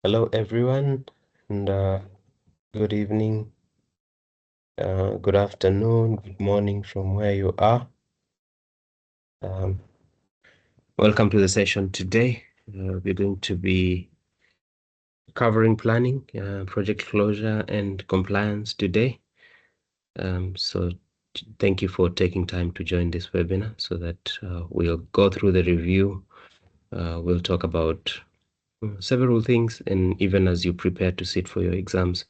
Hello, everyone, and good evening, good afternoon, good morning from where you are. Welcome to the session today. We're going to be covering planning, project closure, and compliance today. So thank you for taking time to join this webinar so that we'll go through the review. We'll talk about several things, and even as you prepare to sit for your exams,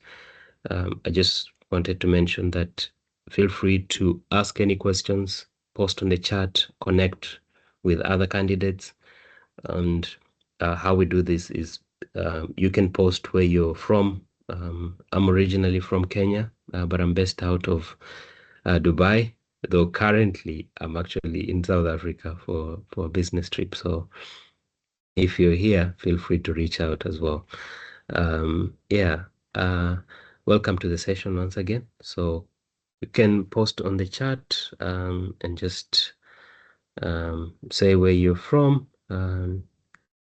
I just wanted to mention that feel free to ask any questions, post on the chat, connect with other candidates. And how we do this is you can post where you're from. I'm originally from Kenya, but I'm based out of Dubai, though currently I'm actually in South Africa for a business trip. So if you're here, feel free to reach out as well. Welcome to the session once again. So you can post on the chat and just say where you're from and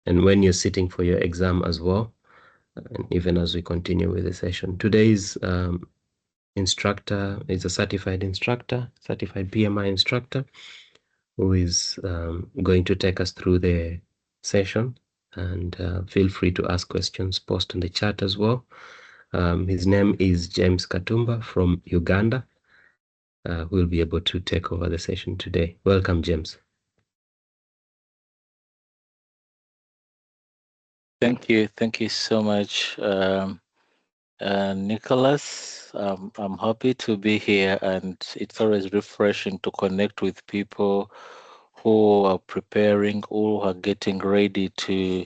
when you're sitting for your exam as well. And even as we continue with the session, today's instructor is a certified instructor, certified PMI instructor, who is going to take us through the session. And feel free to ask questions, post in the chat as well. His name is James Katumba from Uganda, who will be able to take over the session today. Welcome, James. Thank you so much, Nicholas. I'm happy to be here, and it's always refreshing to connect with people who are preparing, who are getting ready to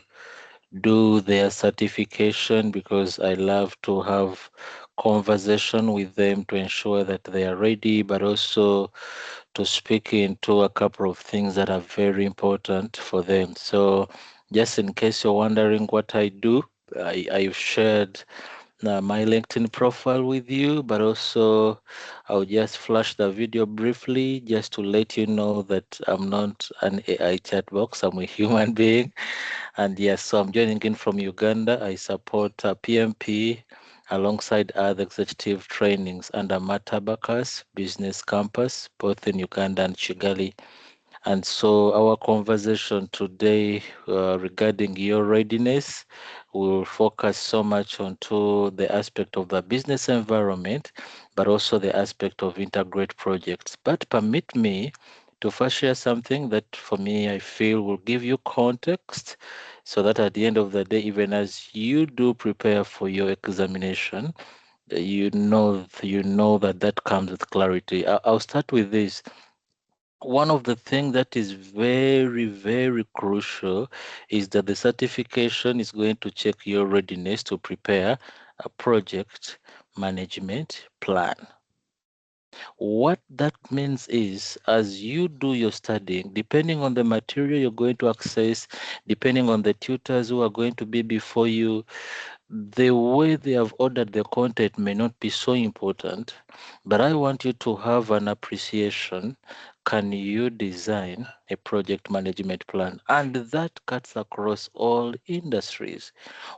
do their certification, because I love to have conversation with them to ensure that they are ready, but also to speak into a couple of things that are very important for them. So just in case you're wondering what I do, I've shared my LinkedIn profile with you, but also I'll just flash the video briefly just to let you know that I'm not an AI chat box, I'm a human being. And yes, so I'm joining in from Uganda. I support PMP alongside other executive trainings under Matabaka's Business Campus, both in Uganda and Kigali. And so our conversation today regarding your readiness will focus so much onto the aspect of the business environment, but also the aspect of integrate projects. But permit me to first share something that for me I feel will give you context, so that at the end of the day, even as you do prepare for your examination, you know that comes with clarity. I'll start with this. One of the things that is very, very crucial is that the certification is going to check your readiness to prepare a project management plan. What that means is, as you do your studying, depending on the material you're going to access, depending on the tutors who are going to be before you, the way they have ordered the content may not be so important, but I want you to have an appreciation. Can you design a project management plan? And that cuts across all industries,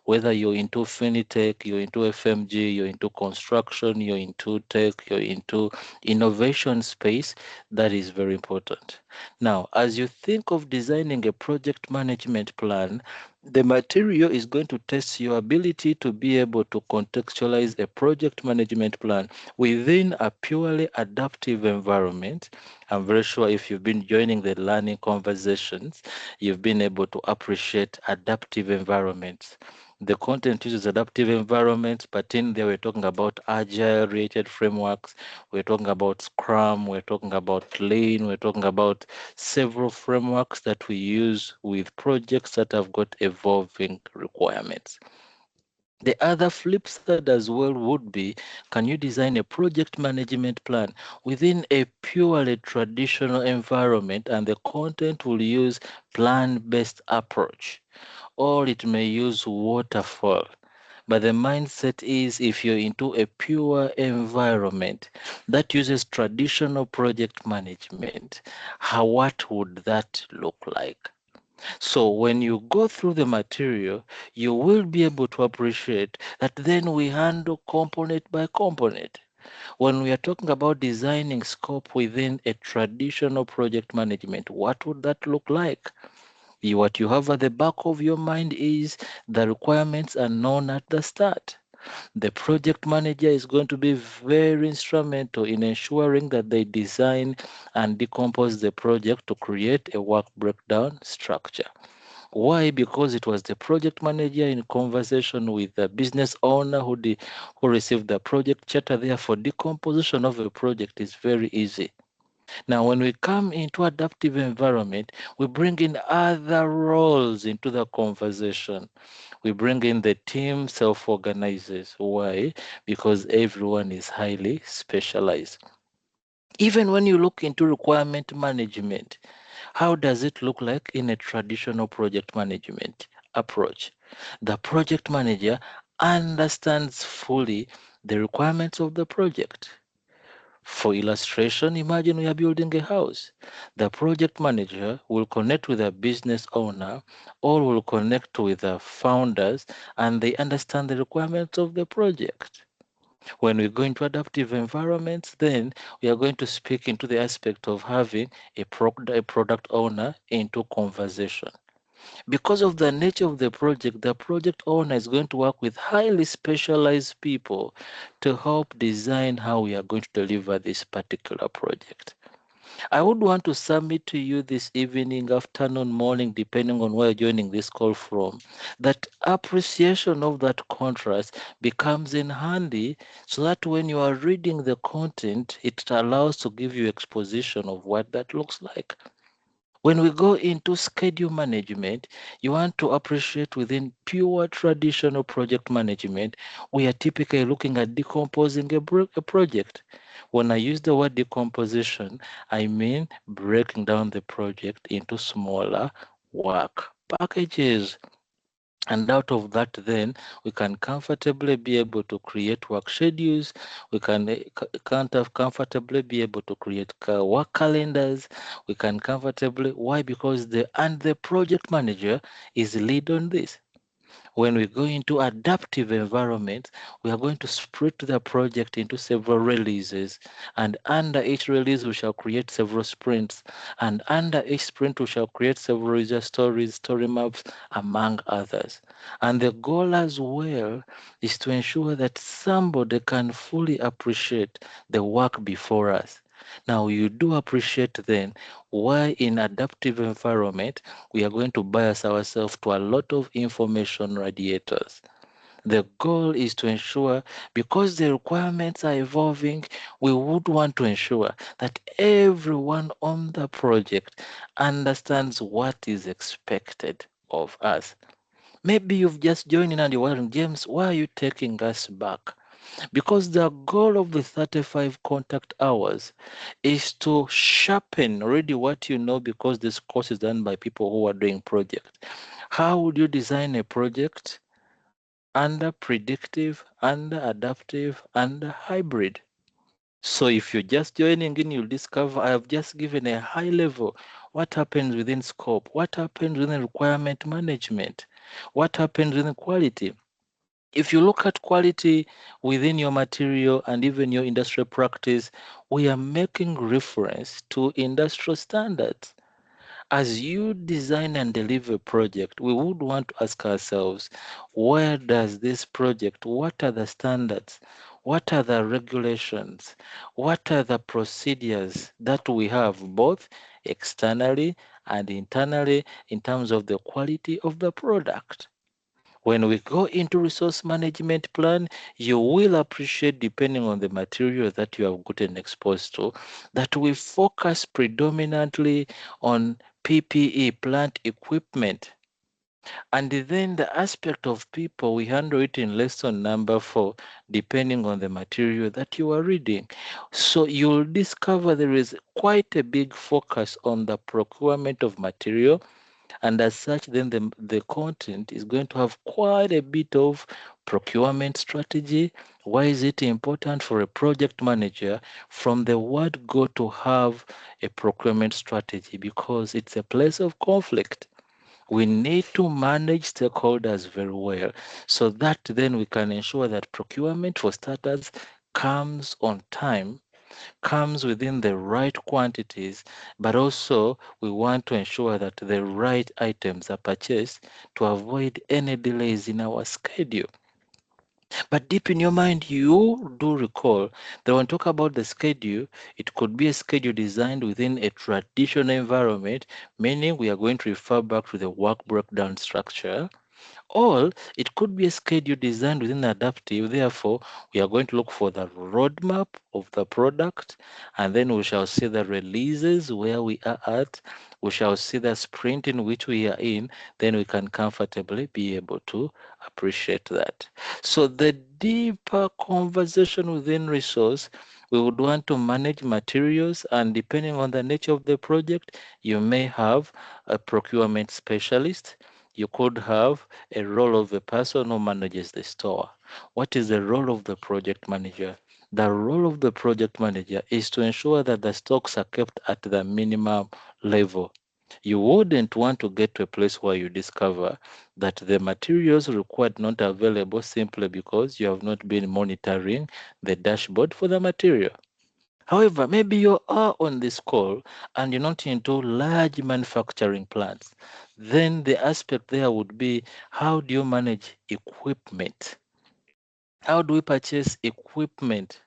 whether you're into Finitech, you're into FMG, you're into construction, you're into tech, you're into innovation space. That is very important. Now, as you think of designing a project management plan, the material is going to test your ability to be able to contextualize a project management plan within a purely adaptive environment. I'm very sure if you've been joining the learning conversations, you've been able to appreciate adaptive environments. The content uses adaptive environments, but in there we're talking about agile related frameworks, we're talking about Scrum, we're talking about Lean, we're talking about several frameworks that we use with projects that have got evolving requirements. The other flip side as well would be, can you design a project management plan within a purely traditional environment, and the content will use plan-based approach, or it may use waterfall. But the mindset is, if you're into a pure environment that uses traditional project management, what would that look like? So when you go through the material, you will be able to appreciate that then we handle component by component. When we are talking about designing scope within a traditional project management, what would that look like? What you have at the back of your mind is the requirements are known at the start. The project manager is going to be very instrumental in ensuring that they design and decompose the project to create a work breakdown structure. Why? Because it was the project manager in conversation with the business owner who received the project charter. Therefore, decomposition of a project is very easy. Now, when we come into adaptive environment, we bring in other roles into the conversation. We bring in the team self-organizers. Why? Because everyone is highly specialized. Even when you look into requirement management, how does it look like in a traditional project management approach? The project manager understands fully the requirements of the project. For illustration, imagine we are building a house. The project manager will connect with the business owner or will connect with the founders, and they understand the requirements of the project. When we go into adaptive environments, then we are going to speak into the aspect of having a product owner into conversation. Because of the nature of the project owner is going to work with highly specialized people to help design how we are going to deliver this particular project. I would want to submit to you this evening, afternoon, morning, depending on where you're joining this call from, that appreciation of that contrast becomes in handy so that when you are reading the content, it allows to give you exposition of what that looks like. When we go into schedule management, you want to appreciate within pure traditional project management, we are typically looking at decomposing a project. When I use the word decomposition, I mean breaking down the project into smaller work packages. And out of that, then we can comfortably be able to create work schedules. We can can't have comfortably be able to create work calendars. We can comfortably, why? Because the project manager is lead on this. When we go into adaptive environments, we are going to split the project into several releases. And under each release, we shall create several sprints. And under each sprint, we shall create several user stories, story maps, among others. And the goal as well is to ensure that somebody can fully appreciate the work before us. Now, you do appreciate then why in adaptive environment we are going to bias ourselves to a lot of information radiators. The goal is to ensure, because the requirements are evolving, we would want to ensure that everyone on the project understands what is expected of us. Maybe you've just joined in and you're wondering, James, why are you taking us back? Because the goal of the 35 contact hours is to sharpen already what you know, because this course is done by people who are doing projects. How would you design a project under predictive, under adaptive, under hybrid? So if you're just joining in, you'll discover I have just given a high level. What happens within scope? What happens within requirement management? What happens within quality? If you look at quality within your material and even your industrial practice, we are making reference to industrial standards. As you design and deliver a project, we would want to ask ourselves, where does this project, what are the standards? What are the regulations? What are the procedures that we have both externally and internally in terms of the quality of the product? When we go into resource management plan, you will appreciate, depending on the material that you have gotten exposed to, that we focus predominantly on PPE, plant equipment. And then the aspect of people, we handle it in lesson number 4, depending on the material that you are reading. So you'll discover there is quite a big focus on the procurement of material, and as such, then the content is going to have quite a bit of procurement strategy. Why is it important for a project manager from the word go to have a procurement strategy? Because it's a place of conflict. We need to manage stakeholders very well so that then we can ensure that procurement, for starters, comes on time, comes within the right quantities, but also we want to ensure that the right items are purchased to avoid any delays in our schedule. But deep in your mind, you do recall that when we talk about the schedule, it could be a schedule designed within a traditional environment, meaning we are going to refer back to the work breakdown structure, or it could be a schedule designed within adaptive. Therefore, we are going to look for the roadmap of the product, and then we shall see the releases where we are at. We shall see the sprint in which we are in. Then we can comfortably be able to appreciate that. So the deeper conversation within resource, we would want to manage materials, and depending on the nature of the project, you may have a procurement specialist. You could have a role of the person who manages the store. What is the role of the project manager? The role of the project manager is to ensure that the stocks are kept at the minimum level. You wouldn't want to get to a place where you discover that the materials required not available simply because you have not been monitoring the dashboard for the material. However, maybe you are on this call and you're not into large manufacturing plants. Then the aspect there would be, how do you manage equipment? How do we purchase equipment?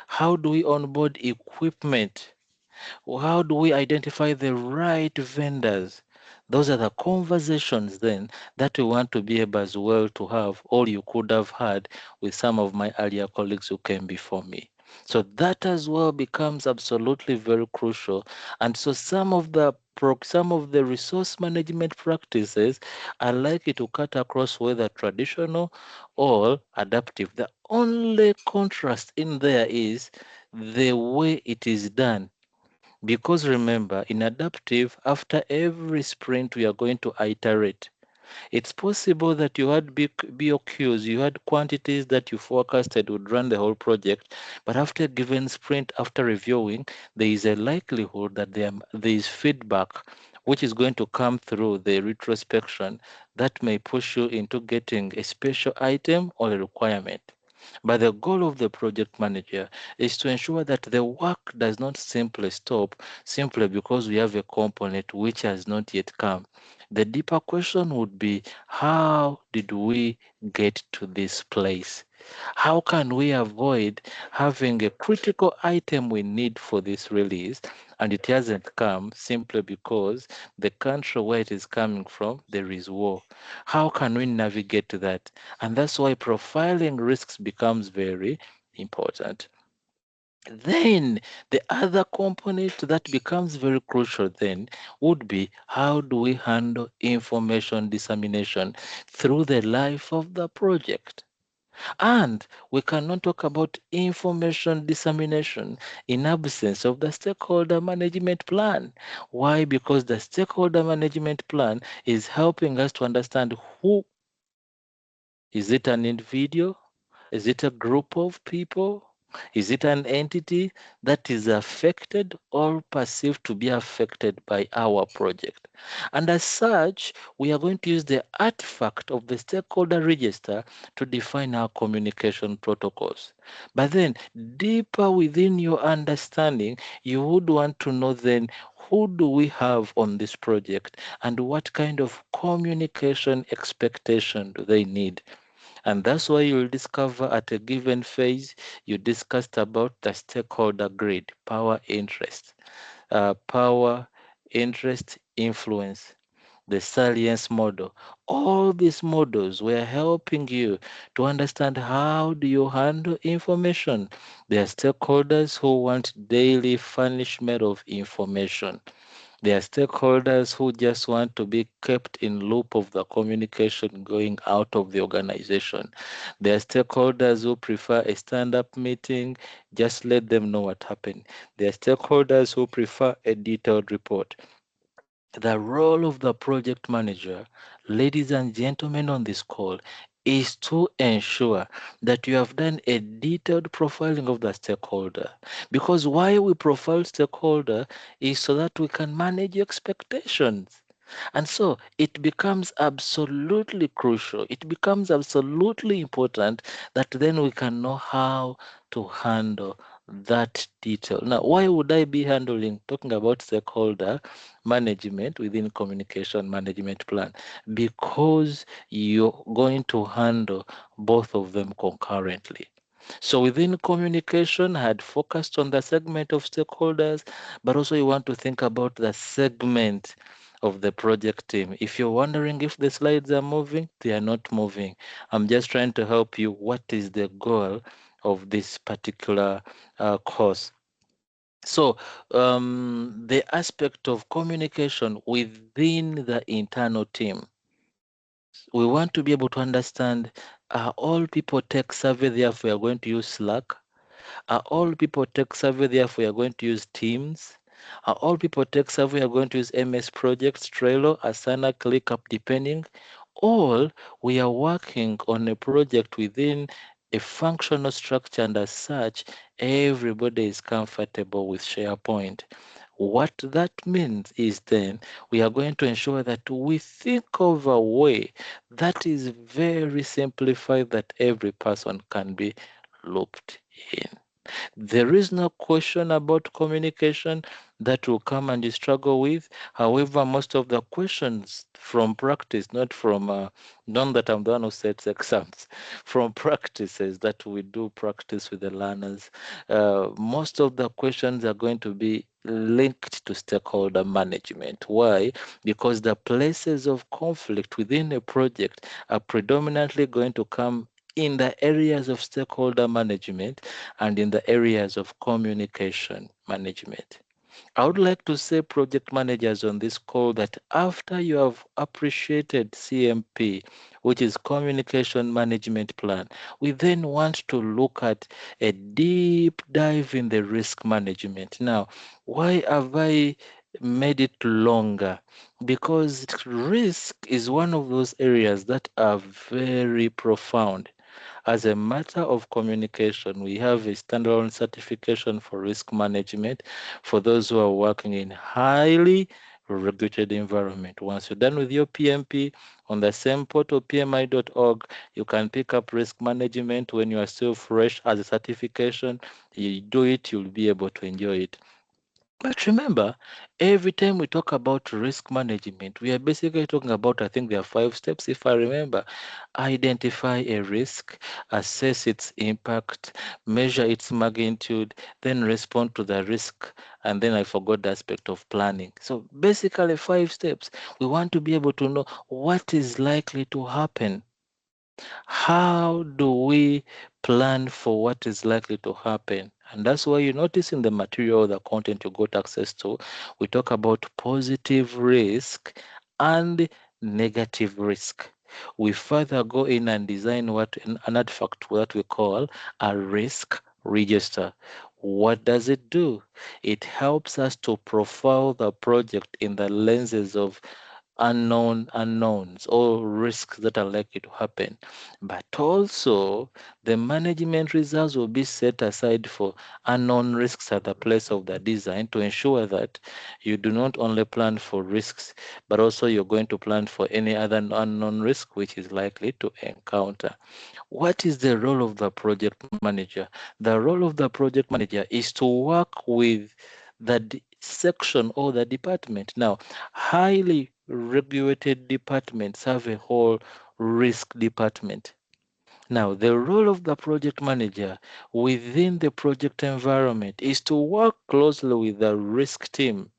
How do we onboard equipment? How do we identify the right vendors? Those are the conversations then that we want to be able as well to have, or you could have had with some of my earlier colleagues who came before me. So that as well becomes absolutely very crucial. And so some of the resource management practices are likely to cut across whether traditional or adaptive. The only contrast in there is the way it is done, because remember, in adaptive, after every sprint, we are going to iterate. It's possible that you had BOQs, you had quantities that you forecasted would run the whole project, but after a given sprint, after reviewing, there is a likelihood that there is feedback which is going to come through the retrospection that may push you into getting a special item or a requirement. But the goal of the project manager is to ensure that the work does not simply stop simply because we have a component which has not yet come. The deeper question would be, how did we get to this place? How can we avoid having a critical item we need for this release and it hasn't come simply because the country where it is coming from, there is war? How can we navigate that? And that's why profiling risks becomes very important. Then the other component that becomes very crucial then would be, how do we handle information dissemination through the life of the project? And we cannot talk about information dissemination in absence of the stakeholder management plan. Why? Because the stakeholder management plan is helping us to understand who. Is it an individual? Is it a group of people? Is it an entity that is affected or perceived to be affected by our project? And as such, we are going to use the artifact of the stakeholder register to define our communication protocols. But then, deeper within your understanding, you would want to know then, who do we have on this project and what kind of communication expectation do they need? And that's why you'll discover at a given phase, you discussed about the stakeholder grid, power, interest, influence, the salience model. All these models were helping you to understand, how do you handle information. There are stakeholders who want daily furnishment of information. There are stakeholders who just want to be kept in loop of the communication going out of the organization. There are stakeholders who prefer a stand-up meeting, just let them know what happened. There are stakeholders who prefer a detailed report. The role of the project manager, ladies and gentlemen on this call, is to ensure that you have done a detailed profiling of the stakeholder. Because why we profile stakeholder is so that we can manage expectations. And so it becomes absolutely crucial. It becomes absolutely important that then we can know how to handle that detail. Now, why would I be talking about stakeholder management within communication management plan? Because you're going to handle both of them concurrently. So within communication, I had focused on the segment of stakeholders, but also you want to think about the segment of the project team. If you're wondering if the slides are moving, they are not moving. I'm just trying to help you. What is the goal of this particular course? So, the aspect of communication within the internal team, we want to be able to understand, are all people tech savvy, therefore we are going to use Slack? Are all people tech savvy, therefore we are going to use Teams? Are all people tech savvy, we are going to use MS Projects, Trello, Asana, ClickUp, depending? All we are working on a project within a functional structure, and as such, everybody is comfortable with SharePoint. What that means is then we are going to ensure that we think of a way that is very simplified that every person can be looped in. There is no question about communication that will come and you struggle with. However, most of the questions from practice, not from not that I'm the one who sets exams, from practices that we do practice with the learners, most of the questions are going to be linked to stakeholder management. Why? Because the places of conflict within a project are predominantly going to come in the areas of stakeholder management and in the areas of communication management. I would like to say, project managers on this call, that after you have appreciated CMP, which is Communication Management Plan, we then want to look at a deep dive in the risk management. Now, why have I made it longer? Because risk is one of those areas that are very profound. As a matter of communication, we have a standalone certification for risk management for those who are working in highly regulated environment. Once you're done with your PMP, on the same portal, pmi.org, you can pick up risk management when you are still fresh as a certification. You do it, you'll be able to enjoy it. But remember, every time we talk about risk management, we are basically talking about, I think there are 5 steps, if I remember. Identify a risk, assess its impact, measure its magnitude, then respond to the risk. And then I forgot the aspect of planning. So basically, 5 steps. We want to be able to know what is likely to happen. How do we plan for what is likely to happen? And that's why you notice in the material, the content you got access to, we talk about positive risk and negative risk. We further go in and design what an artifact that we call a risk register. What does it do? It helps us to profile the project in the lenses of unknown unknowns or risks that are likely to happen. But also, the management reserves will be set aside for unknown risks at the place of the design to ensure that you do not only plan for risks, but also you're going to plan for any other unknown risk which is likely to encounter. What is the role of the project manager? The role of the project manager is to work with the section or the department. Now, highly regulated departments have a whole risk department. Now, the role of the project manager within the project environment is to work closely with the risk team.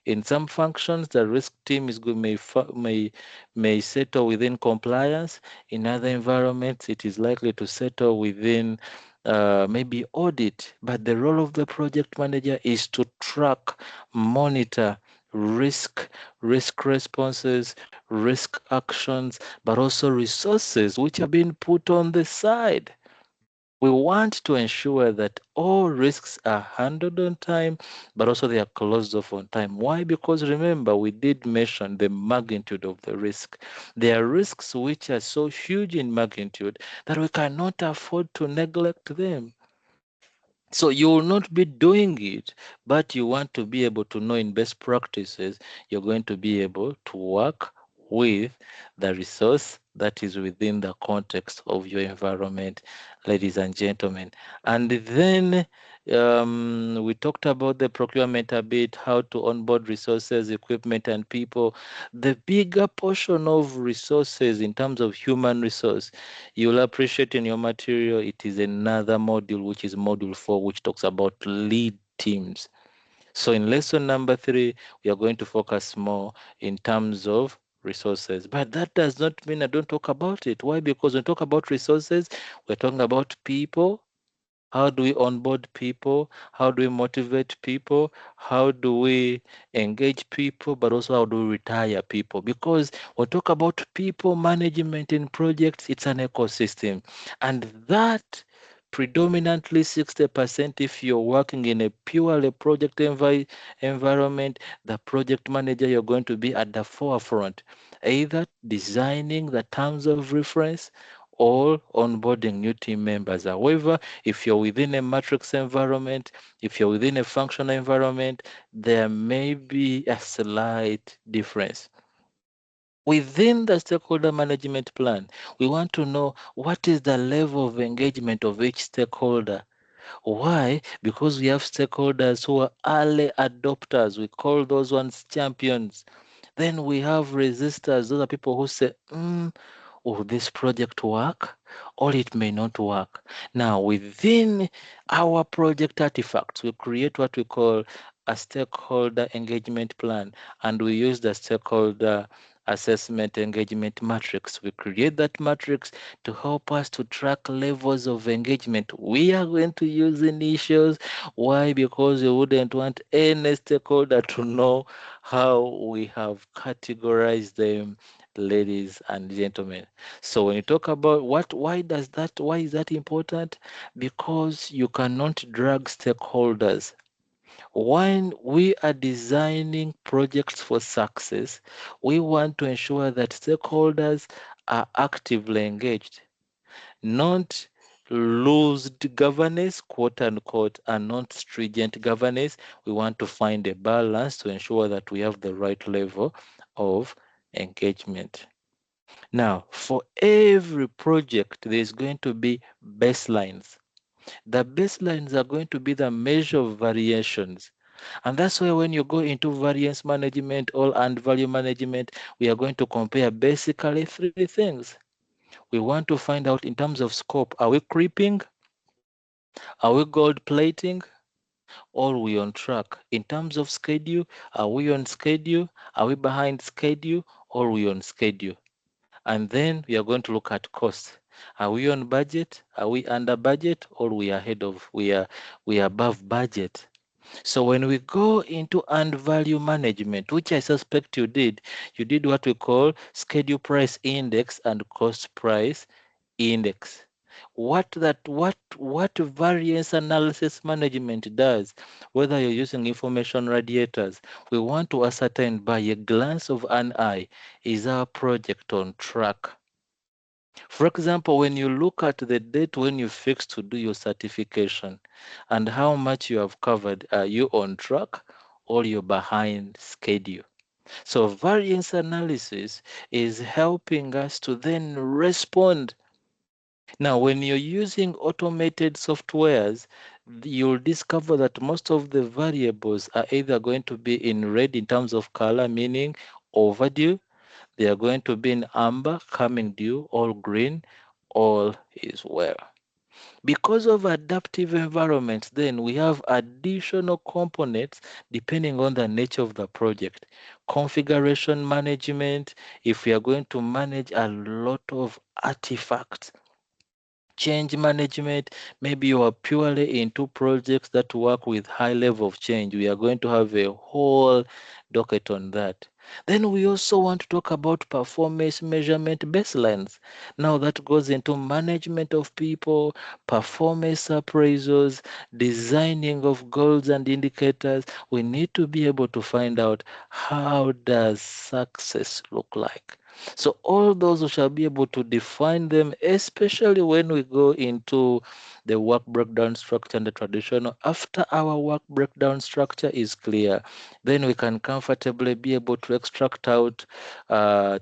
In some functions, the risk team is good, may settle within compliance. In other environments, it is likely to settle within maybe audit. But the role of the project manager is to track, monitor risk, risk responses, risk actions, but also resources which are being put on the side. We want to ensure that all risks are handled on time, but also they are closed off on time. Why? Because remember, we did mention the magnitude of the risk. There are risks which are so huge in magnitude that we cannot afford to neglect them. So you will not be doing it, but you want to be able to know in best practices, you're going to be able to work with the resource that is within the context of your environment, ladies and gentlemen. And then we talked about the procurement a bit, how to onboard resources, equipment, and people. The bigger portion of resources in terms of human resource, you'll appreciate in your material, it is another module, which is module 4, which talks about lead teams. So in lesson number 3, we are going to focus more in terms of resources. But that does not mean I don't talk about it. Why? Because when we talk about resources, we're talking about people. How do we onboard people? How do we motivate people? How do we engage people? But also, how do we retire people? Because when we talk about people management in projects, it's an ecosystem. And that predominantly 60%, if you're working in a purely project environment, the project manager, you're going to be at the forefront, either designing the terms of reference or onboarding new team members. However, if you're within a matrix environment, if you're within a functional environment, there may be a slight difference. Within the stakeholder management plan, we want to know what is the level of engagement of each stakeholder. Why? Because we have stakeholders who are early adopters. We call those ones champions. Then we have resistors. Those are people who say, will this project work or it may not work? Now, within our project artifacts, we create what we call a stakeholder engagement plan, and we use the stakeholder assessment engagement matrix. We create that matrix to help us to track levels of engagement. We are going to use initials. Why? Because we wouldn't want any stakeholder to know how we have categorized them, ladies and gentlemen. So when you talk about why is that important? Because you cannot drag stakeholders. When we are designing projects for success, we want to ensure that stakeholders are actively engaged, not loosed governance, quote unquote, and not stringent governance. We want to find a balance to ensure that we have the right level of engagement. Now, for every project, there's going to be baselines. The baselines are going to be the measure of variations. And that's why when you go into variance management or and value management, we are going to compare basically 3 things. We want to find out in terms of scope, are we creeping? Are we gold plating? Or are we on track? In terms of schedule, are we on schedule? Are we behind schedule? Or are we on schedule? And then we are going to look at cost. Are we on budget? Are we under budget? Or we are above budget? So when we go into and value management, which I suspect you did what we call schedule price index and cost price index. What variance analysis management does, whether you're using information radiators, we want to ascertain by a glance of an eye, is our project on track? For example, when you look at the date when you fix to do your certification and how much you have covered, are you on track or you're behind schedule? So variance analysis is helping us to then respond. Now, when you're using automated softwares, you'll discover that most of the variables are either going to be in red in terms of color, meaning overdue, they are going to be in amber, coming due, all green, all is well. Because of adaptive environments, then we have additional components depending on the nature of the project. Configuration management, if we are going to manage a lot of artifacts. Change management, maybe you are purely into projects that work with high level of change. We are going to have a whole docket on that. Then we also want to talk about performance measurement baselines. Now that goes into management of people, performance appraisals, designing of goals and indicators. We need to be able to find out how does success look like. So all those we shall be able to define them, especially when we go into the work breakdown structure and the traditional. After our work breakdown structure is clear, then we can comfortably be able to extract out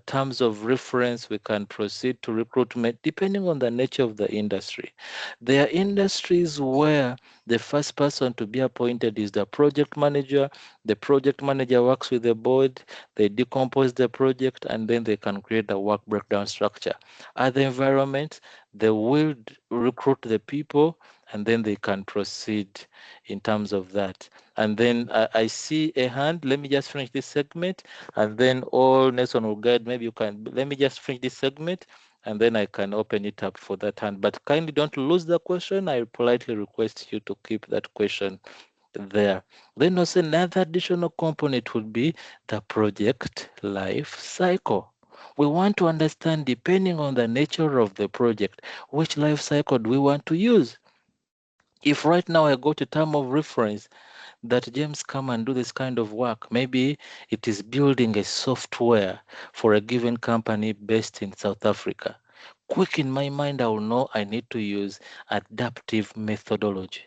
terms of reference. We can proceed to recruitment depending on the nature of the industry. There are industries where the first person to be appointed is the project manager. The project manager works with the board, they decompose the project, and then they can create the work breakdown structure. Other environments, they will recruit the people and then they can proceed in terms of that. And then I see a hand. Let me just finish this segment, and then all Nelson will guide. Maybe you can. Let me just finish this segment, and then I can open it up for that hand. But kindly don't lose the question. I politely request you to keep that question there. Then also another additional component would be the project life cycle. We want to understand, depending on the nature of the project, which life cycle do we want to use. If right now I go to term of reference that James come and do this kind of work, maybe it is building a software for a given company based in South Africa. Quick in my mind, I will know I need to use adaptive methodology.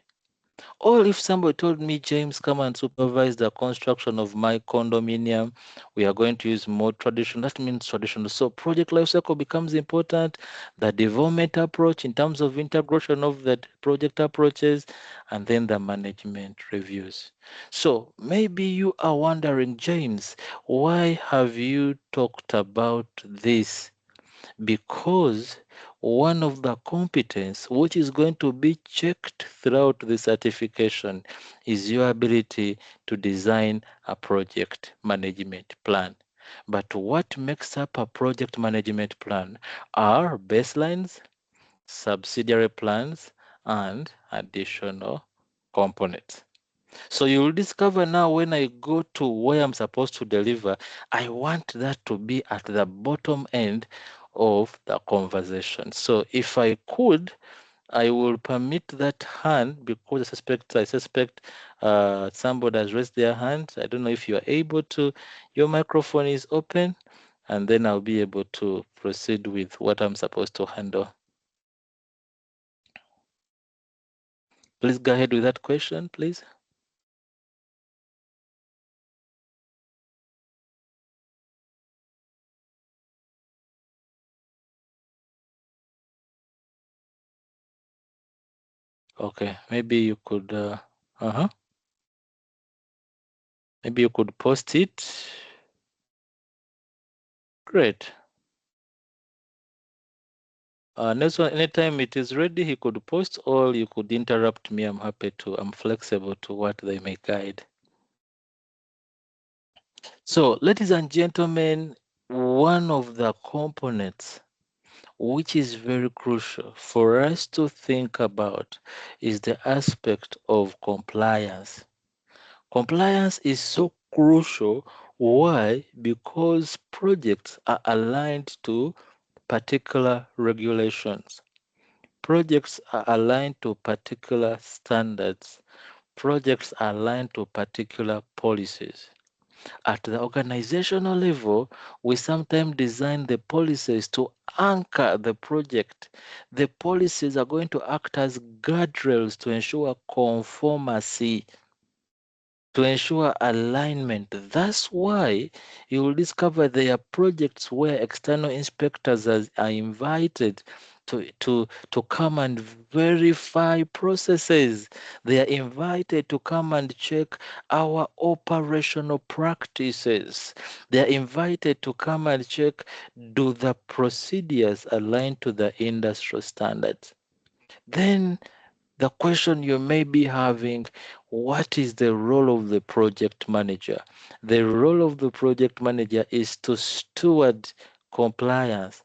Or if somebody told me, James, come and supervise the construction of my condominium, we are going to use more traditional. That means traditional. So project lifecycle becomes important. The development approach in terms of integration of the project approaches, and then the management reviews. So maybe you are wondering, James, why have you talked about this? Because one of the competence which is going to be checked throughout the certification is your ability to design a project management plan. But what makes up a project management plan are baselines, subsidiary plans, and additional components. So you will discover now when I go to where I'm supposed to deliver, I want that to be at the bottom end of the conversation. So if I could, I will permit that hand because I suspect somebody has raised their hand. I don't know if you are able to. Your microphone is open, and then I'll be able to proceed with what I'm supposed to handle. Please go ahead with that question, please. Okay, maybe you could. Uh-huh. Maybe you could post it. Great. Nelson, anytime it is ready, he could post, or you could interrupt me. I'm happy to, I'm flexible to what they may guide. So, ladies and gentlemen, one of the components which is very crucial for us to think about is the aspect of compliance. Compliance is so crucial. Why? Because projects are aligned to particular regulations. Projects are aligned to particular standards. Projects are aligned to particular policies. At the organizational level, we sometimes design the policies to anchor the project. The policies are going to act as guardrails to ensure conformity, to ensure alignment. That's why you will discover there are projects where external inspectors are invited to come and verify processes. They are invited to come and check our operational practices. They are invited to come and check, do the procedures align to the industrial standards? Then the question you may be having, what is the role of the project manager? The role of the project manager is to steward compliance.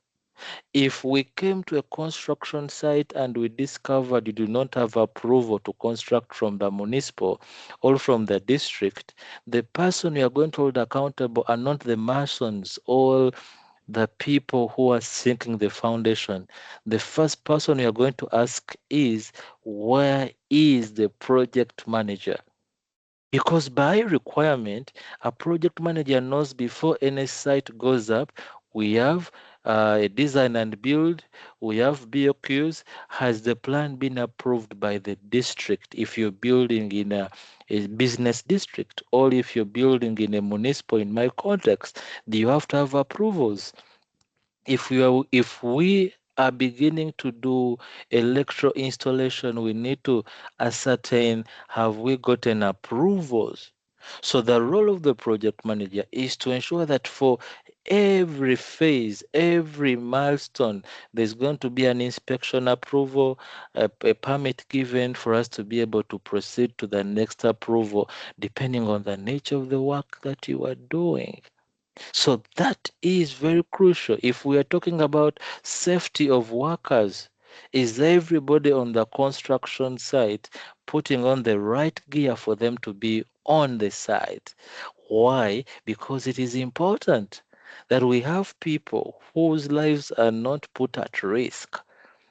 If we came to a construction site and we discovered you do not have approval to construct from the municipal or from the district, the person you are going to hold accountable are not the masons or the people who are sinking the foundation. The first person you are going to ask is, where is the project manager? Because by requirement, a project manager knows before any site goes up, we have a design and build, we have BOQs. Has the plan been approved by the district if you're building in a business district, or if you're building in a municipal, in my context, do you have to have approvals? If we are beginning to do electro installation, we need to ascertain, have we gotten approvals? So the role of the project manager is to ensure that for every phase, every milestone, there's going to be an inspection approval, a permit given for us to be able to proceed to the next approval, depending on the nature of the work that you are doing. So that is very crucial. If we are talking about safety of workers, is everybody on the construction site putting on the right gear for them to be on the site? Why? Because it is important that we have people whose lives are not put at risk.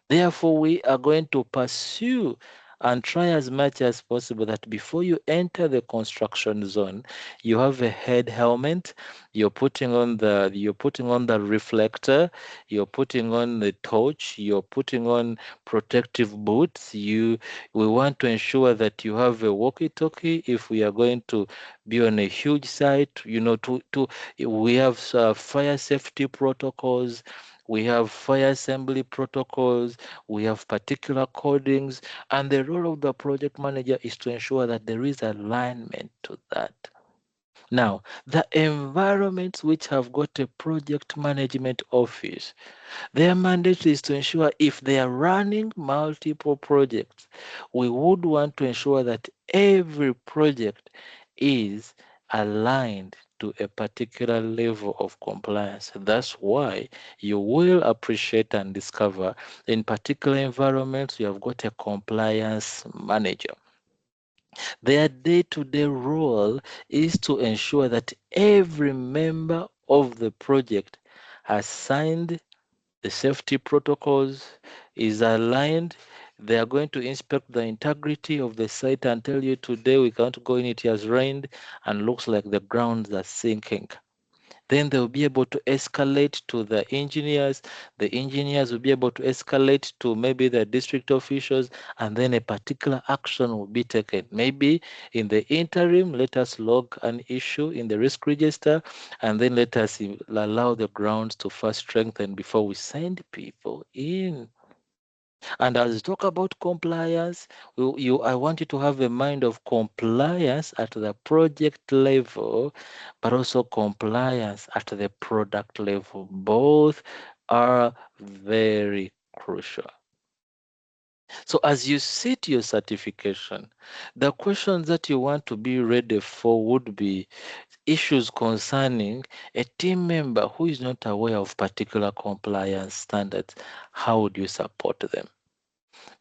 Therefore, we are going to pursue and try as much as possible that before you enter the construction zone, you have a head helmet, you're putting on the reflector, you're putting on the torch, you're putting on protective boots. We want to ensure that you have a walkie-talkie if we are going to be on a huge site. To we have fire safety protocols, we have fire assembly protocols, we have particular codings, and the role of the project manager is to ensure that there is alignment to that. Now, the environments which have got a project management office, their mandate is to ensure if they are running multiple projects, we would want to ensure that every project is aligned to a particular level of compliance. That's why you will appreciate and discover in particular environments you have got a compliance manager. Their day to day role is to ensure that every member of the project has signed the safety protocols, is aligned. They are going to inspect the integrity of the site and tell you today we can't go in, it has rained and looks like the grounds are sinking. Then they'll be able to escalate to the engineers. The engineers will be able to escalate to maybe the district officials, and then a particular action will be taken. Maybe in the interim, let us log an issue in the risk register, and then let us allow the grounds to first strengthen before we send people in. And as we talk about compliance, I want you to have a mind of compliance at the project level, but also compliance at the product level. Both are very crucial. So as you sit your certification, the questions that you want to be ready for would be issues concerning a team member who is not aware of particular compliance standards. How would you support them?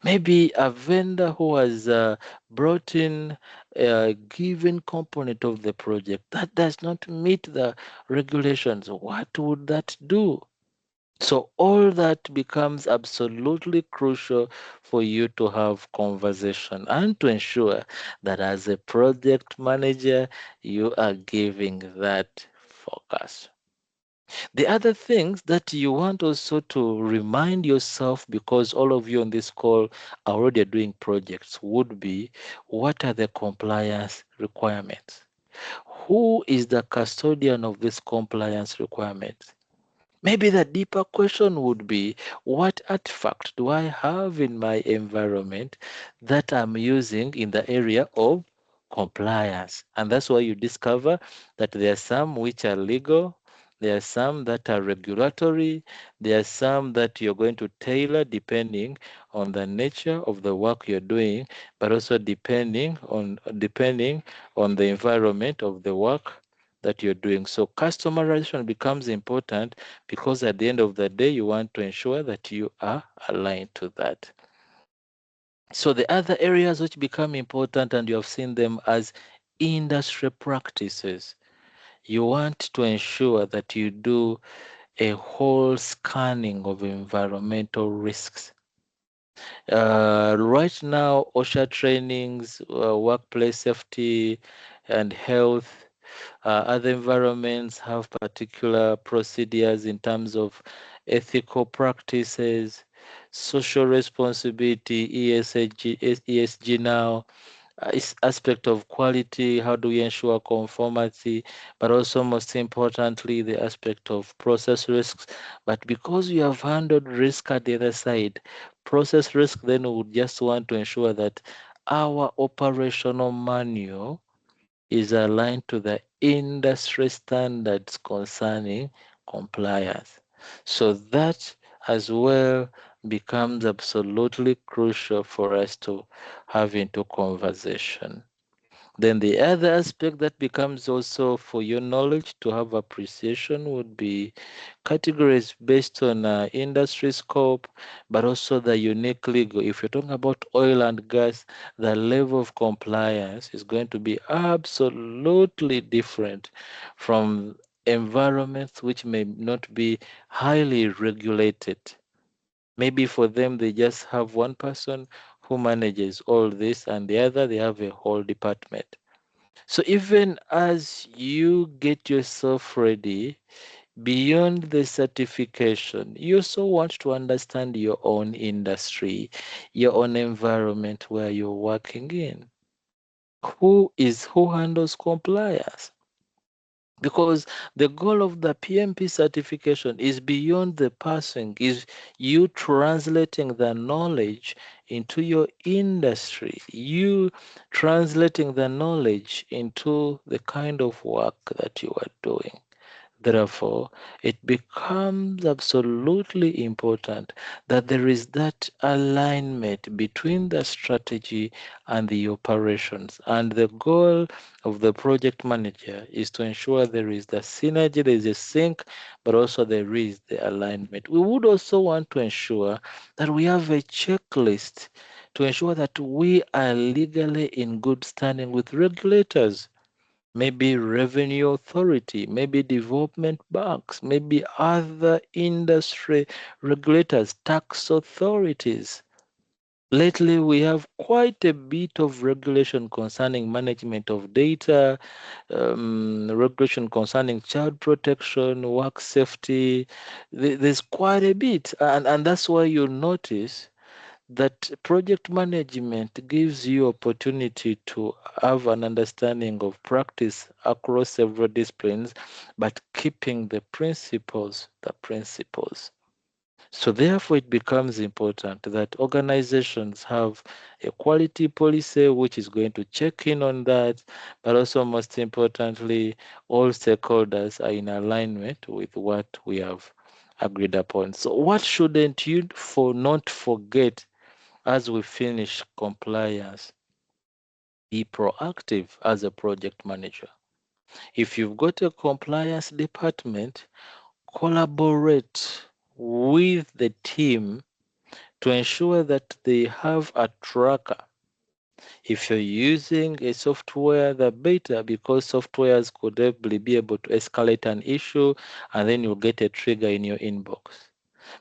Maybe a vendor who has brought in a given component of the project that does not meet the regulations. What would that do? So all that becomes absolutely crucial for you to have conversation and to ensure that as a project manager, you are giving that focus. The other things that you want also to remind yourself, because all of you on this call are already doing projects, would be, what are the compliance requirements? Who is the custodian of these compliance requirements? Maybe the deeper question would be, what artifact do I have in my environment that I'm using in the area of compliance? And that's why you discover that there are some which are legal, there are some that are regulatory, there are some that you're going to tailor depending on the nature of the work you're doing, but also depending on the environment of the work that you're doing. So customization becomes important because at the end of the day, you want to ensure that you are aligned to that. So the other areas which become important, and you have seen them as industry practices, you want to ensure that you do a whole scanning of environmental risks. Right now, OSHA trainings, workplace safety and health, other environments have particular procedures in terms of ethical practices, social responsibility, ESG now, aspect of quality, how do we ensure conformity, but also most importantly, the aspect of process risks. But because you have handled risk at the other side, process risk, then we would just want to ensure that our operational manual is aligned to the industry standards concerning compliance. So that as well becomes absolutely crucial for us to have into conversation. Then the other aspect that becomes also for your knowledge to have appreciation would be categories based on industry scope, but also the unique legal. If you're talking about oil and gas, the level of compliance is going to be absolutely different from environments which may not be highly regulated. Maybe for them, they just have one person who manages all this, and the other, they have a whole department. So even as you get yourself ready, beyond the certification, you also want to understand your own industry, your own environment where you're working in. Who handles compliance? Because the goal of the PMP certification is beyond the passing, is you translating the knowledge into your industry, you translating the knowledge into the kind of work that you are doing. Therefore, it becomes absolutely important that there is that alignment between the strategy and the operations. And the goal of the project manager is to ensure there is the synergy, there is a sync, but also there is the alignment. We would also want to ensure that we have a checklist to ensure that we are legally in good standing with regulators, maybe revenue authority, maybe development banks, maybe other industry regulators, tax authorities. Lately, we have quite a bit of regulation concerning management of data, regulation concerning child protection, work safety. There's quite a bit, and that's why you'll notice that project management gives you opportunity to have an understanding of practice across several disciplines, but keeping the principles. So therefore it becomes important that organizations have a quality policy which is going to check in on that, but also most importantly, all stakeholders are in alignment with what we have agreed upon. So what shouldn't you for not forget as we finish compliance? Be proactive as a project manager. If you've got a compliance department, collaborate with the team to ensure that they have a tracker. If you're using a software, the better, because softwares could be able to escalate an issue and then you'll get a trigger in your inbox.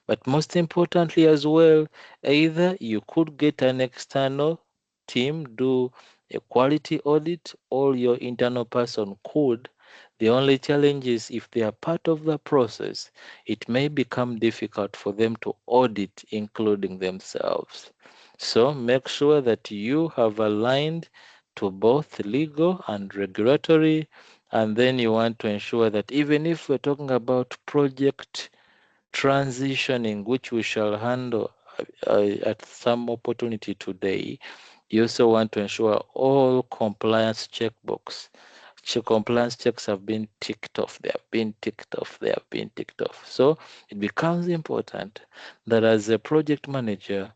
But most importantly as well, either you could get an external team do a quality audit, or your internal person could. The only challenge is if they are part of the process, it may become difficult for them to audit, including themselves. So make sure that you have aligned to both legal and regulatory, and then you want to ensure that even if we're talking about project transitioning, which we shall handle at some opportunity today, you also want to ensure all compliance checkbox. Compliance checks have been ticked off. They have been ticked off. They have been ticked off. So it becomes important that as a project manager,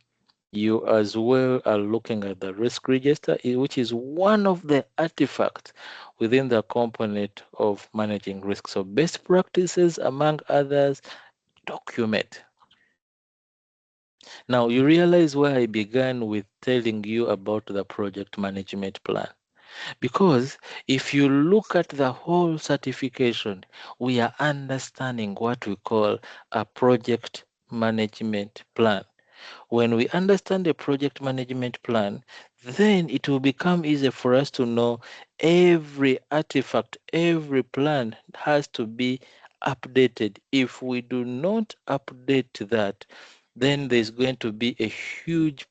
You as well are looking at the risk register, which is one of the artifacts within the component of managing risk. So best practices, among others, document. Now you realize why I began with telling you about the project management plan. Because if you look at the whole certification, we are understanding what we call a project management plan. When we understand the project management plan, then it will become easier for us to know every artifact, every plan has to be updated. If we do not update that, then there's going to be a huge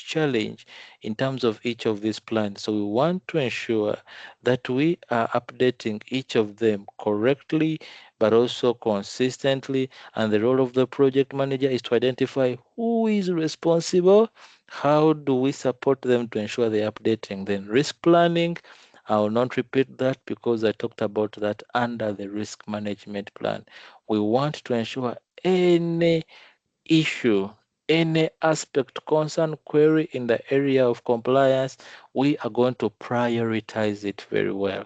challenge in terms of each of these plans. So we want to ensure that we are updating each of them correctly, but also consistently. And the role of the project manager is to identify who is responsible, how do we support them to ensure they're updating. Then risk planning, I will not repeat that because I talked about that under the risk management plan. We want to ensure any issue, any aspect, concern, query in the area of compliance, we are going to prioritize it very well.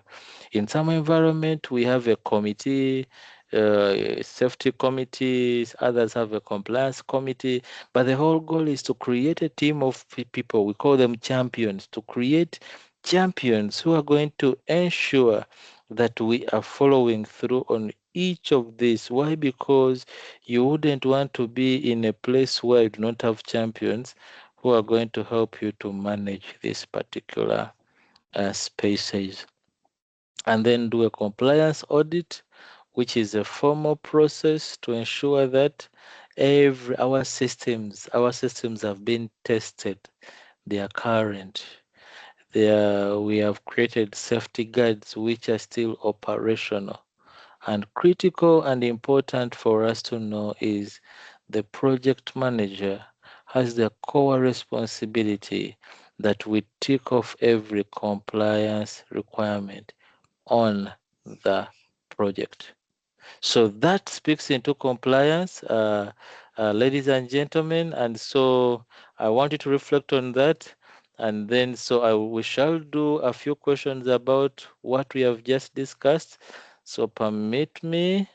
In some environment, we have a committee, safety committees, others have a compliance committee, but the whole goal is to create a team of people. We call them champions, to create champions who are going to ensure that we are following through on each of these. Why? Because you wouldn't want to be in a place where you do not have champions who are going to help you to manage this particular spaces. And then do a compliance audit, which is a formal process to ensure that every our systems have been tested, they are current. We have created safety guides which are still operational. And critical and important for us to know is the project manager has the core responsibility that we tick off every compliance requirement on the project. So that speaks into compliance, ladies and gentlemen. And so I want you to reflect on that. And then, we shall do a few questions about what we have just discussed. So permit me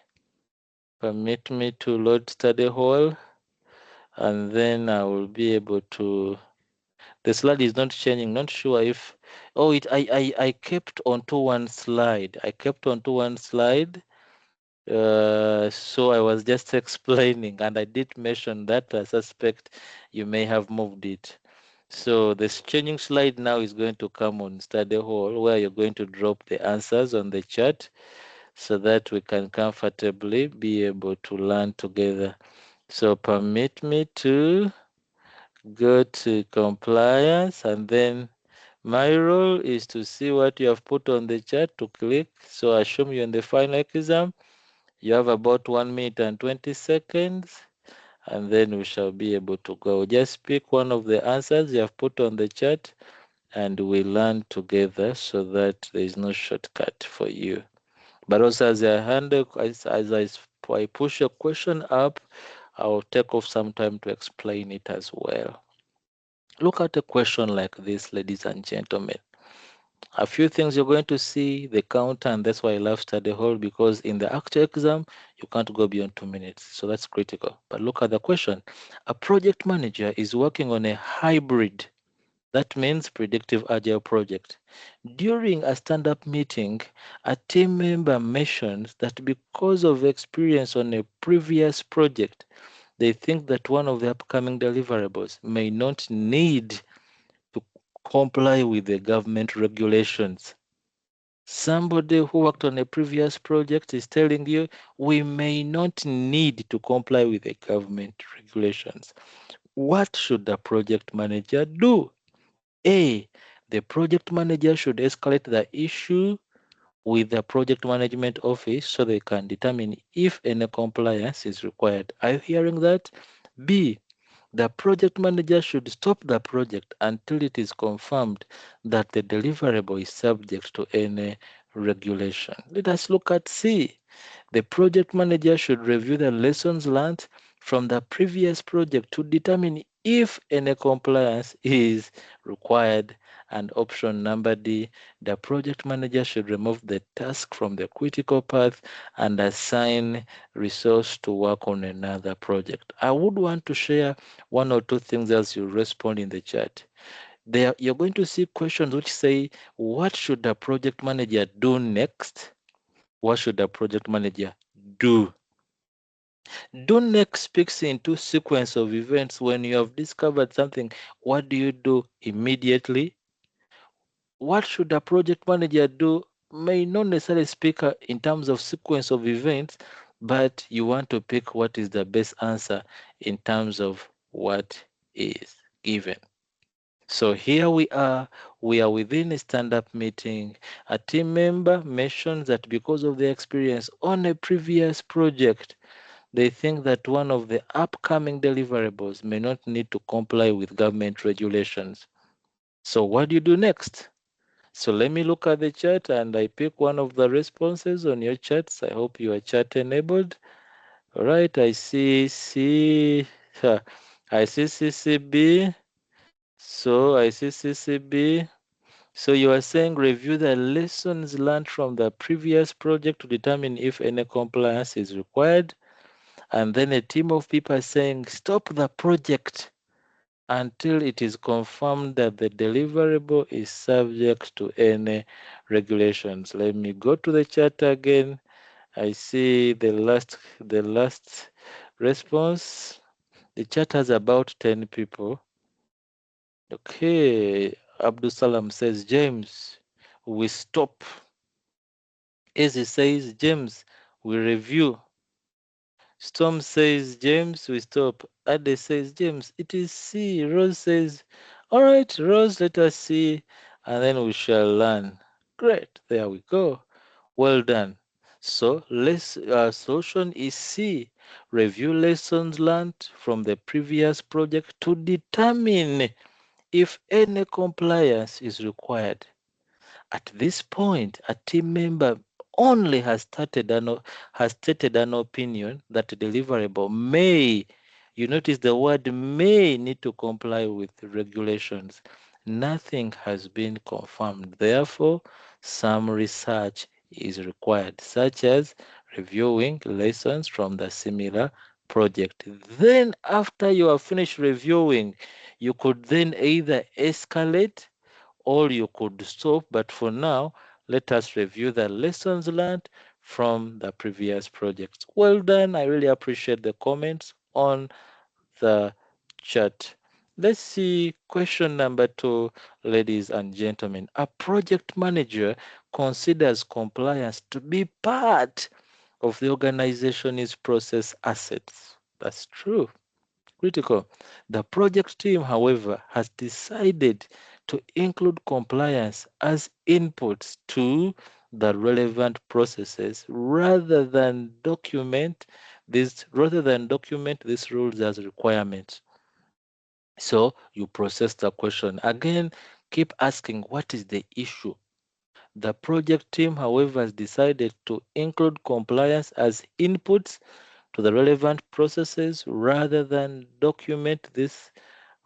to load study hall, and then I will be able to. The slide is not changing. Not sure if. Oh, I kept onto one slide. I kept onto one slide. So I was just explaining, and I did mention that I suspect you may have moved it. So this changing slide now is going to come on study hall, where you're going to drop the answers on the chat so that we can comfortably be able to learn together. So permit me to go to compliance, and then my role is to see what you have put on the chat to click. So I assume you're in the final exam. You have about 1 minute and 20 seconds, and then we shall be able to go. Just pick one of the answers you have put on the chat, and we learn together so that there is no shortcut for you. But also, as I handle, I push a question up, I'll take off some time to explain it as well. Look at a question like this, ladies and gentlemen. A few things you're going to see the counter, and that's why I love study hall, because in the actual exam you can't go beyond 2 minutes, so that's critical. But look at the question. A project manager is working on a hybrid, that means predictive agile project. During a stand-up meeting, a team member mentions that because of experience on a previous project, they think that one of the upcoming deliverables may not need to comply with the government regulations. Somebody who worked on a previous project is telling you we may not need to comply with the government regulations. What should the project manager do? A, the project manager should escalate the issue with the project management office so they can determine if any compliance is required. Are you hearing that? B, the project manager should stop the project until it is confirmed that the deliverable is subject to any regulation. Let us look at C. The project manager should review the lessons learned from the previous project to determine if any compliance is required. And option number D, the project manager should remove the task from the critical path and assign resource to work on another project. I would want to share one or two things as you respond in the chat. There, you're going to see questions which say, what should the project manager do next? What should the project manager do? Do next speaks into sequence of events. When you have discovered something, what do you do immediately? What should a project manager do may not necessarily speak in terms of sequence of events, but you want to pick what is the best answer in terms of what is given. So here we are within a stand-up meeting. A team member mentions that because of their experience on a previous project, they think that one of the upcoming deliverables may not need to comply with government regulations. So what do you do next? So let me look at the chat and I pick one of the responses on your chats. I hope you are chat enabled. All right, I see I see CCB. So I see CCB. So you are saying review the lessons learned from the previous project to determine if any compliance is required. And then a team of people are saying stop the project until it is confirmed that the deliverable is subject to any regulations. Let me go to the chat again. I see the last response. The chat has about 10 people. Okay, Abdul Salam says, James, we stop. Izzy says, James, we review. Storm says, James, we stop. Ade says, James, it is C. Rose says, all right, Rose, let us see, and then we shall learn. Great, there we go. Well done. So, solution is C. Review lessons learned from the previous project to determine if any compliance is required. At this point, a team member only has stated an opinion that a deliverable may, you notice the word may, need to comply with regulations. Nothing has been confirmed. Therefore, some research is required, such as reviewing lessons from the similar project. Then, after you have finished reviewing, you could then either escalate or you could stop. But for now, let us review the lessons learned from the previous projects. Well done. I really appreciate the comments on the chat. Let's see question number 2, ladies and gentlemen. A project manager considers compliance to be part of the organization's process assets. That's true. Critical. The project team, however, has decided to include compliance as inputs to the relevant processes rather than document these rules as requirements. So you process the question. Again, keep asking what is the issue. The project team, however, has decided to include compliance as inputs to the relevant processes rather than document these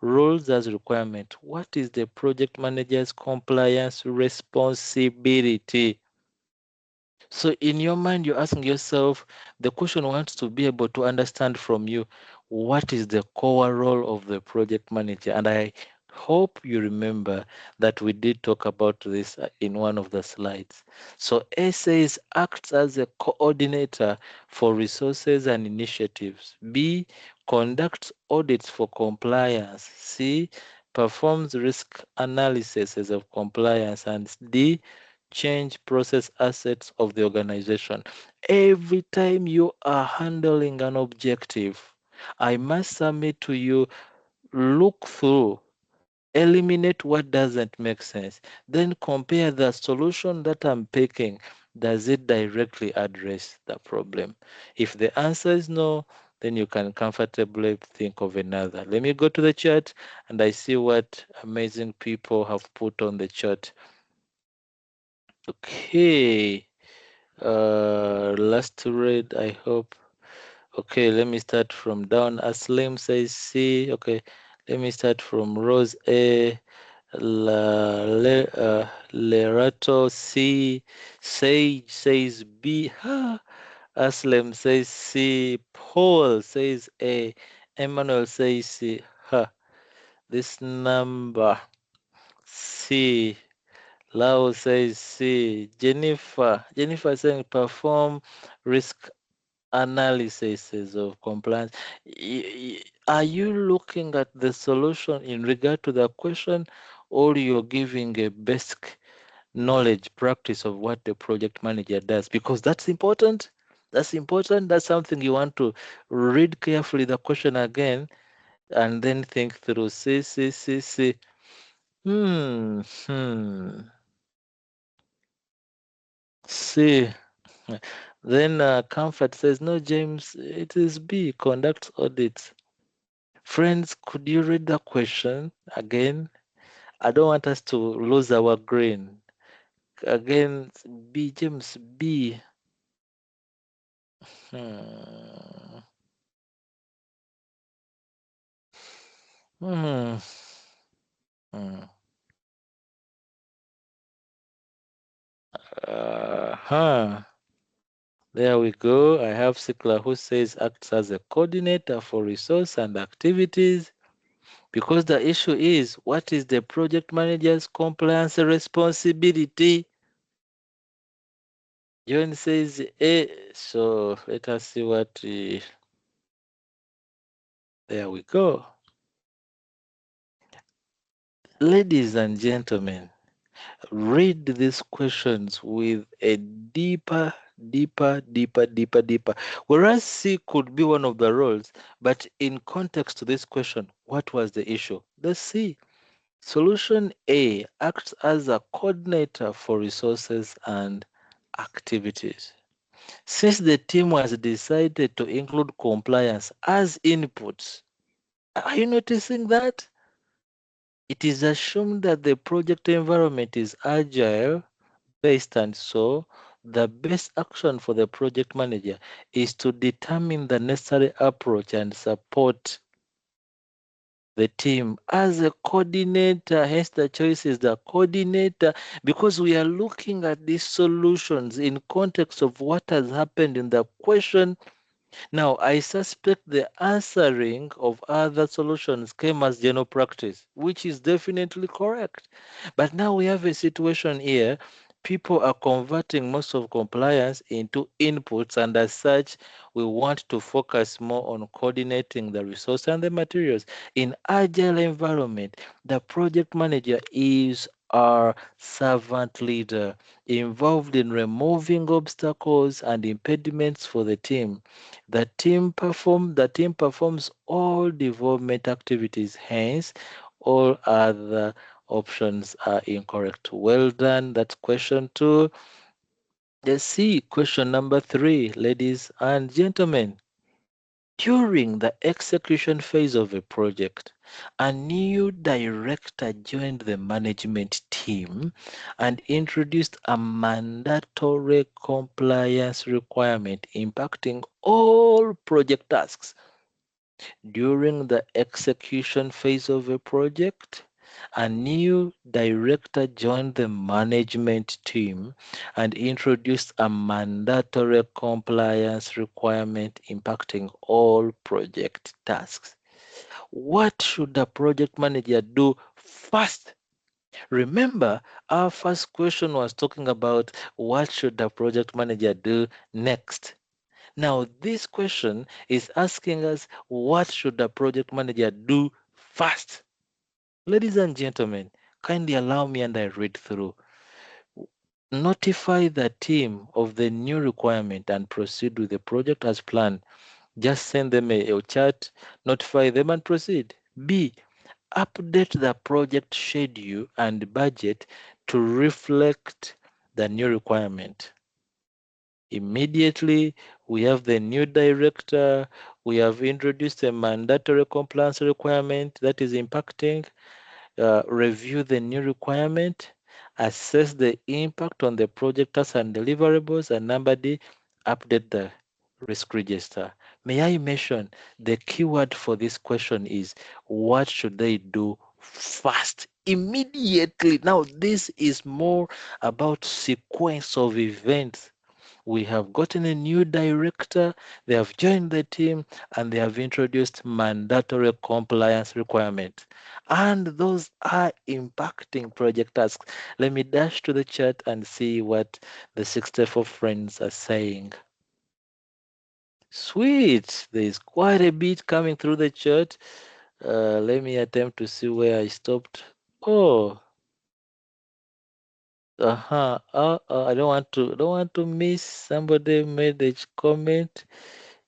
rules as requirement. What is the project manager's compliance responsibility? So in your mind, you're asking yourself, the question wants to be able to understand from you, what is the core role of the project manager? And I hope you remember that we did talk about this in one of the slides. So SAs acts as a coordinator for resources and initiatives. B, conducts audits for compliance. C, performs risk analysis of compliance. And D, change process assets of the organization. Every time you are handling an objective, I must submit to you, look through, eliminate what doesn't make sense, then compare the solution that I'm picking. Does it directly address the problem? If the answer is no, then you can comfortably think of another. Let me go to the chat and I see what amazing people have put on the chat. Okay. Last read, I hope. Okay, let me start from down. Aslim says C. Okay, Let me start from Rose A. Lerato C. Sage says B. Aslem says C. Paul says A. Emmanuel says C. This number C. Lau says C. Jennifer saying perform risk analysis of compliance. Are you looking at the solution in regard to the question, or you're giving a basic knowledge practice of what the project manager does? Because that's important. That's important. That's something you want to read carefully the question again and then think through. See. Hmm. Hmm. See. Then Comfort says, no, James, it is B, conduct audits. Friends, could you read the question again? I don't want us to lose our grain. Again, B, James, B. Hmm. Hmm. Hmm. Huh. There we go. I have Sikla who says acts as a coordinator for resource and activities. Because the issue is, what is the project manager's compliance responsibility? John says A. So let us see what. There we go. Ladies and gentlemen, read these questions with a deeper. Whereas C could be one of the roles, but in context to this question, what was the issue? The C. Solution A acts as a coordinator for resources and activities. Since the team has decided to include compliance as inputs, are you noticing that? It is assumed that the project environment is agile based, and so the best action for the project manager is to determine the necessary approach and support the team as a coordinator. Hence the choice is the coordinator, because we are looking at these solutions in context of what has happened in the question. Now, I suspect the answering of other solutions came as general practice, which is definitely correct. But now we have a situation here. People are converting most of compliance into inputs, and as such, we want to focus more on coordinating the resource and the materials. In agile environment, the project manager is our servant leader, involved in removing obstacles and impediments for the team. The team performs all development activities, hence all other options are incorrect. Well done. That's question 2. Let's see question number 3, ladies and gentlemen. During the execution phase of a project, a new director joined the management team and introduced a mandatory compliance requirement impacting all project tasks. During the execution phase of a project, a new director joined the management team and introduced a mandatory compliance requirement impacting all project tasks. What should the project manager do first? Remember, our first question was talking about what should the project manager do next. Now, this question is asking us, what should the project manager do first? Ladies and gentlemen, kindly allow me and I read through. Notify the team of the new requirement and proceed with the project as planned. Just send them a chat, notify them and proceed. B, update the project schedule and budget to reflect the new requirement. Immediately, we have the new director. We have introduced a mandatory compliance requirement that is impacting. Review the new requirement, assess the impact on the project tasks and deliverables, and number D, update the risk register. May I mention the keyword for this question is what should they do fast, immediately? Now, this is more about sequence of events. We have gotten a new director, they have joined the team, and they have introduced mandatory compliance requirements. And those are impacting project tasks. Let me dash to the chat and see what the 64 friends are saying. Sweet. There is quite a bit coming through the chat. Let me attempt to see where I stopped. Oh, I don't want to miss. Somebody made a comment.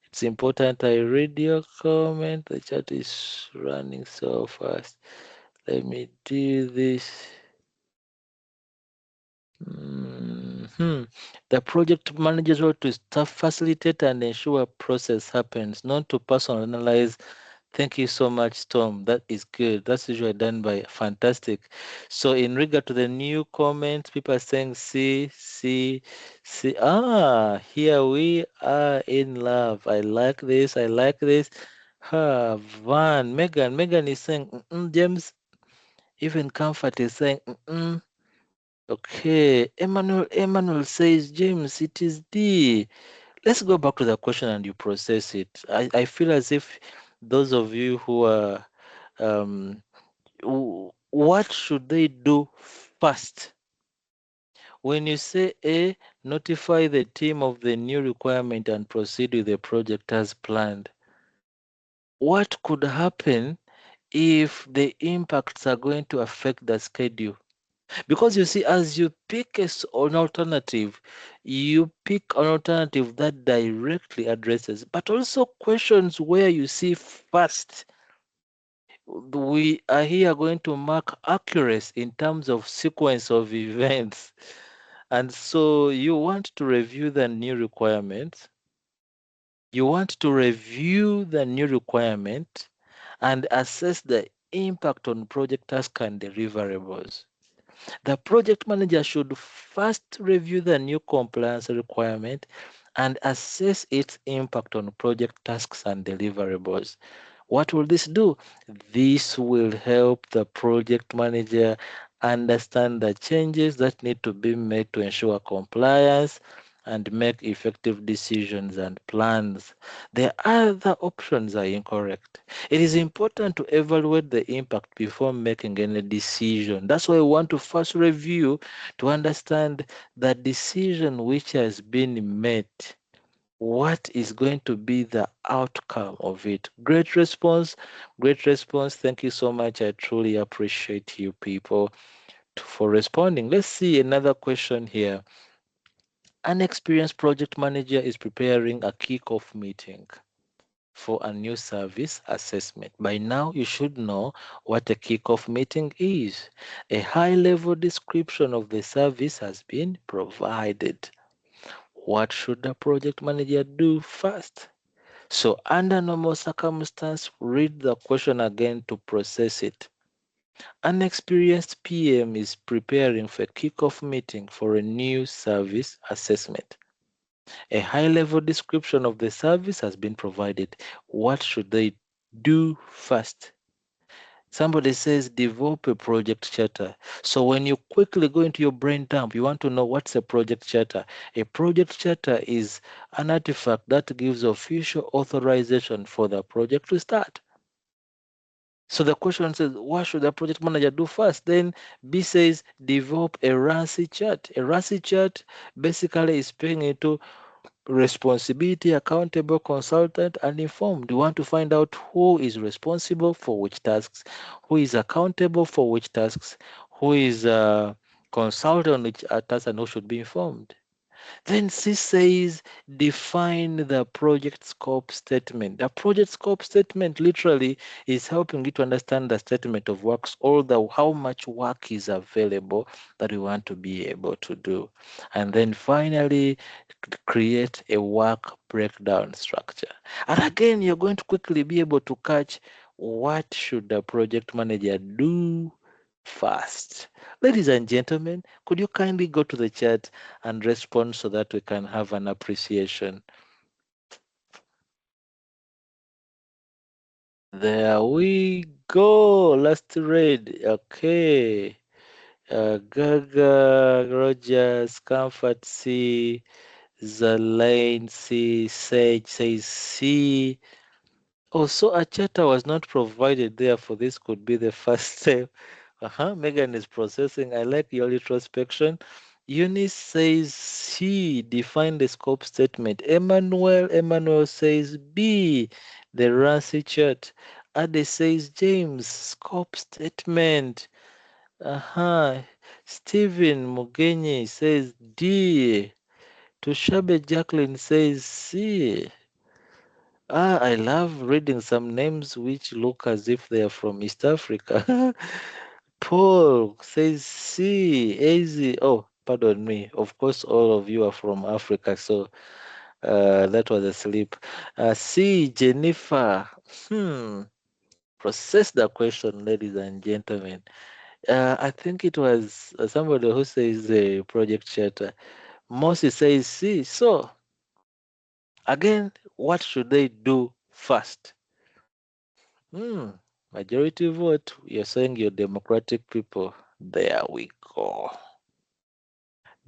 It's important I read your comment. The chat is running so fast. Let me do this. Mhm. The project manager's role to staff facilitate and ensure process happens, not to personalize. Thank you so much, Tom. That is good. That's usually done by fantastic. So, in regard to the new comments, people are saying, see. Here we are in love. I like this. I like this. Van, Megan is saying, James, even Comfort is saying, Okay. Emmanuel says, James, it is D. Let's go back to the question and you process it. I feel as if those of you who are um, what should they do first? When you say A, notify the team of the new requirement and proceed with the project as planned. What could happen if the impacts are going to affect the schedule? Because you see, as you pick an alternative, you pick an alternative that directly addresses, but also questions where you see first. We are here going to mark accuracy in terms of sequence of events. And so you want to review the new requirements. You want to review the new requirement and assess the impact on project task and deliverables. The project manager should first review the new compliance requirement and assess its impact on project tasks and deliverables. What will this do? This will help the project manager understand the changes that need to be made to ensure compliance and make effective decisions and plans. The other options are incorrect. It is important to evaluate the impact before making any decision. That's why we want to first review to understand the decision which has been made. What is going to be the outcome of it? Great response. Great response. Thank you so much. I truly appreciate you people for responding. Let's see another question here. An experienced project manager is preparing a kickoff meeting for a new service assessment. By now, you should know what a kickoff meeting is. A high level description of the service has been provided. What should the project manager do first? So, under normal circumstance, read the question again to process it. An experienced PM is preparing for a kickoff meeting for a new service assessment. A high level description of the service has been provided. What should they do first? Somebody says develop a project charter. So when you quickly go into your brain dump, you want to know what's a project charter. A project charter is an artifact that gives official authorization for the project to start. So the question says, what should the project manager do first? Then B says develop a RASI chart. A RASI chart basically is paying into responsibility, accountable, consultant, and informed. We want to find out who is responsible for which tasks, who is accountable for which tasks, who is consultant on which tasks, and who should be informed. Then C says define the project scope statement. The project scope statement literally is helping you to understand the statement of works, all the how much work is available that we want to be able to do. And then finally create a work breakdown structure. And again, you're going to quickly be able to catch what should the project manager do first. Ladies and gentlemen, could you kindly go to the chat and respond so that we can have an appreciation? There we go. Last read. Okay. Gaga, Rogers, Comfort C, Zalaine C, Sage says C. Oh, so a charter was not provided there for this could be the first step. Megan is processing. I like your retrospection. Eunice says C, define the scope statement. Emmanuel says B, the Rancy chart. Ade says James, scope statement. Uh-huh. Stephen Mugenyi says D. Tushabe Jacqueline says C. I love reading some names which look as if they are from East Africa. Paul says C. AZ. Oh, pardon me. Of course, all of you are from Africa, so that was a slip. C. Jennifer. Hmm. Process the question, ladies and gentlemen. I think it was somebody who says the project charter. Moses says C. So, again, what should they do first? Hmm. Majority vote. You're saying you're democratic people. There we go.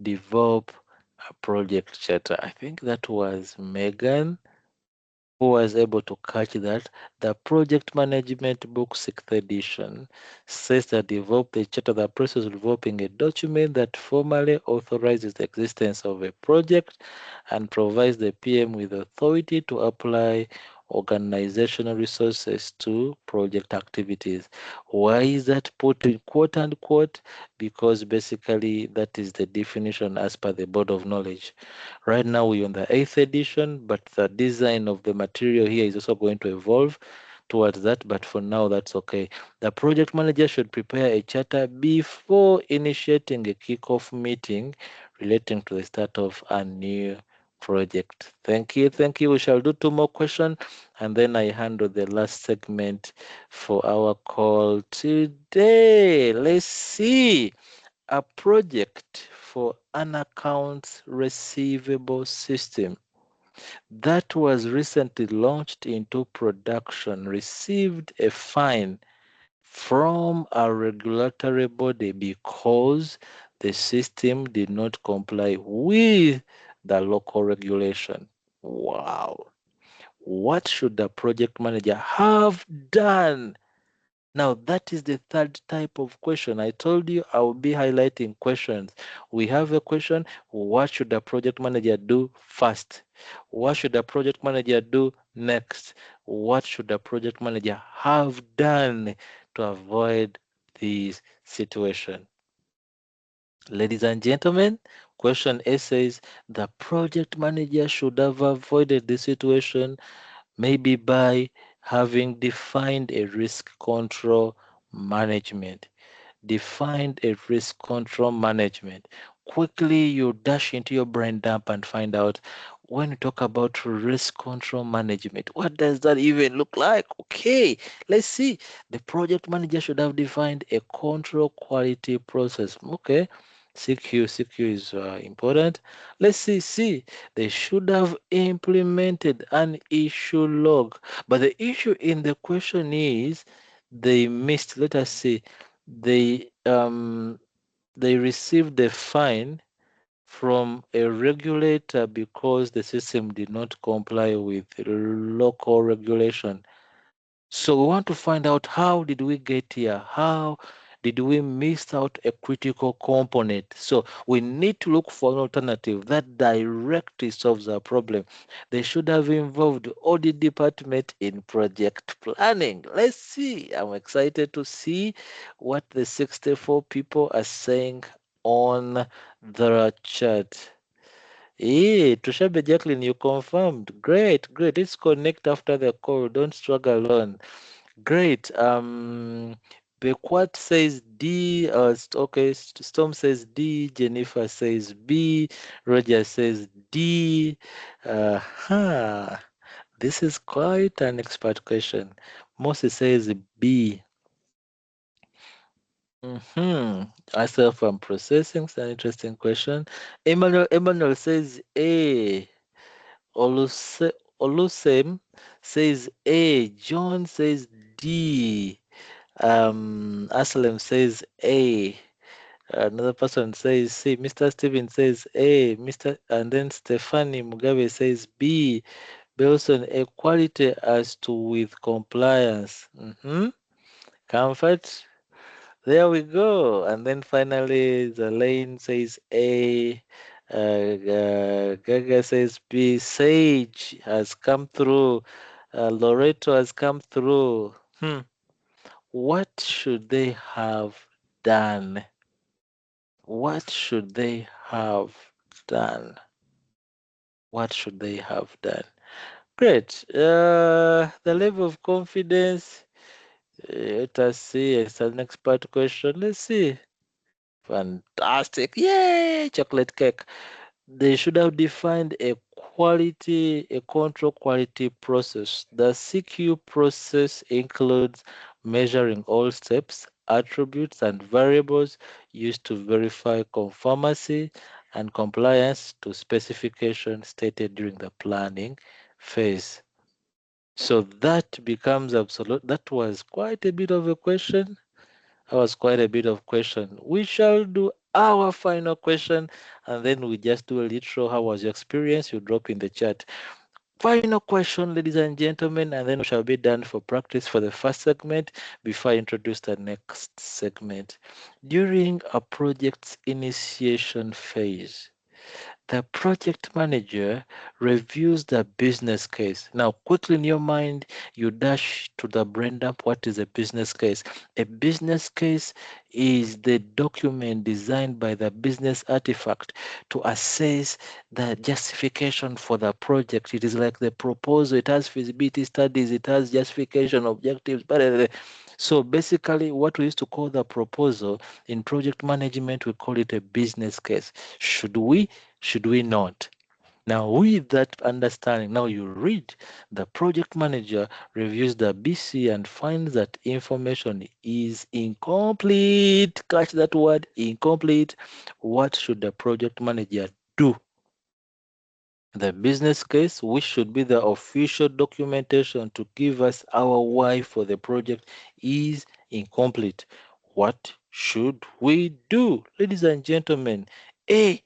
Develop a project charter. I think that was Megan who was able to catch that. The Project Management Book 6th edition says that develop the charter, the process of developing a document that formally authorizes the existence of a project and provides the PM with authority to apply organizational resources to project activities. Why is that put in quote unquote? Because basically that is the definition as per the Board of Knowledge. Right now we're on the 8th edition, but the design of the material here is also going to evolve towards that. But for now, that's okay. The project manager should prepare a charter before initiating a kickoff meeting relating to the start of a new project. Thank you. Thank you. We shall do two more questions and then I handle the last segment for our call today. Let's see a project for an accounts receivable system that was recently launched into production received a fine from a regulatory body because the system did not comply with the local regulation. Wow. What should the project manager have done? Now, that is the third type of question. I told you I will be highlighting questions. We have a question, what should the project manager do first? What should the project manager do next? What should the project manager have done to avoid this situation? Ladies and gentlemen, question A says the project manager should have avoided this situation maybe by having defined a risk control management. Defined a risk control management. Quickly, you dash into your brain dump and find out when you talk about risk control management, what does that even look like? Okay, let's see. The project manager should have defined a control quality process. Okay, CQ is important. Let's see. They should have implemented an issue log. But the issue in the question is they missed, let us see, they received a fine from a regulator because the system did not comply with local regulation. So we want to find out how did we get here? How did we miss out a critical component? So we need to look for an alternative that directly solves our problem. They should have involved audit department in project planning. Let's see. I'm excited to see what the 64 people are saying on the chat. Hey, Tushabe Jacqueline, you confirmed. Great. Let's connect after the call. Don't struggle alone. Great. Bequat says D. Okay. Storm says D. Jennifer says B. Roger says D. Uh-huh. This is quite an expert question. Moses says B. I self am processing. It's an interesting question. Emmanuel says A. Oluse Olusem says A. John says D. Aslam says A. Another person says C. Mr. Steven says A. And then Stephanie Mugabe says B. Belson, equality as to with compliance. Comfort. There we go. And then finally, the lane says A. Gaga says B. Sage has come through. Loreto has come through. What should they have done? What should they have done? What should they have done? Great. The level of confidence. Let us see. It's the next part question. Let's see. Fantastic. Yay! Chocolate cake. They should have defined a control quality process. The CQ process includes measuring all steps, attributes, and variables used to verify conformity and compliance to specifications stated during the planning phase. So that becomes absolute. That was quite a bit of a question. That was quite a bit of question. We shall do our final question and then we just do a little how was your experience? You drop in the chat. Final question, ladies and gentlemen, and then we shall be done for practice for the first segment before I introduce the next segment. During a project's initiation phase, the project manager reviews the business case. Now, quickly in your mind, you dash to the brain dump. What is a business case? A business case is the document designed by the business artifact to assess the justification for the project. It is like the proposal, it has feasibility studies, it has justification, objectives, but so basically, what we used to call the proposal in project management, we call it a business case. Should we? Should we not? Now, with that understanding, now you read the project manager reviews the BC and finds that information is incomplete. Catch that word, incomplete. What should the project manager do? The business case, which should be the official documentation to give us our why for the project, is incomplete. What should we do? Ladies and gentlemen, A,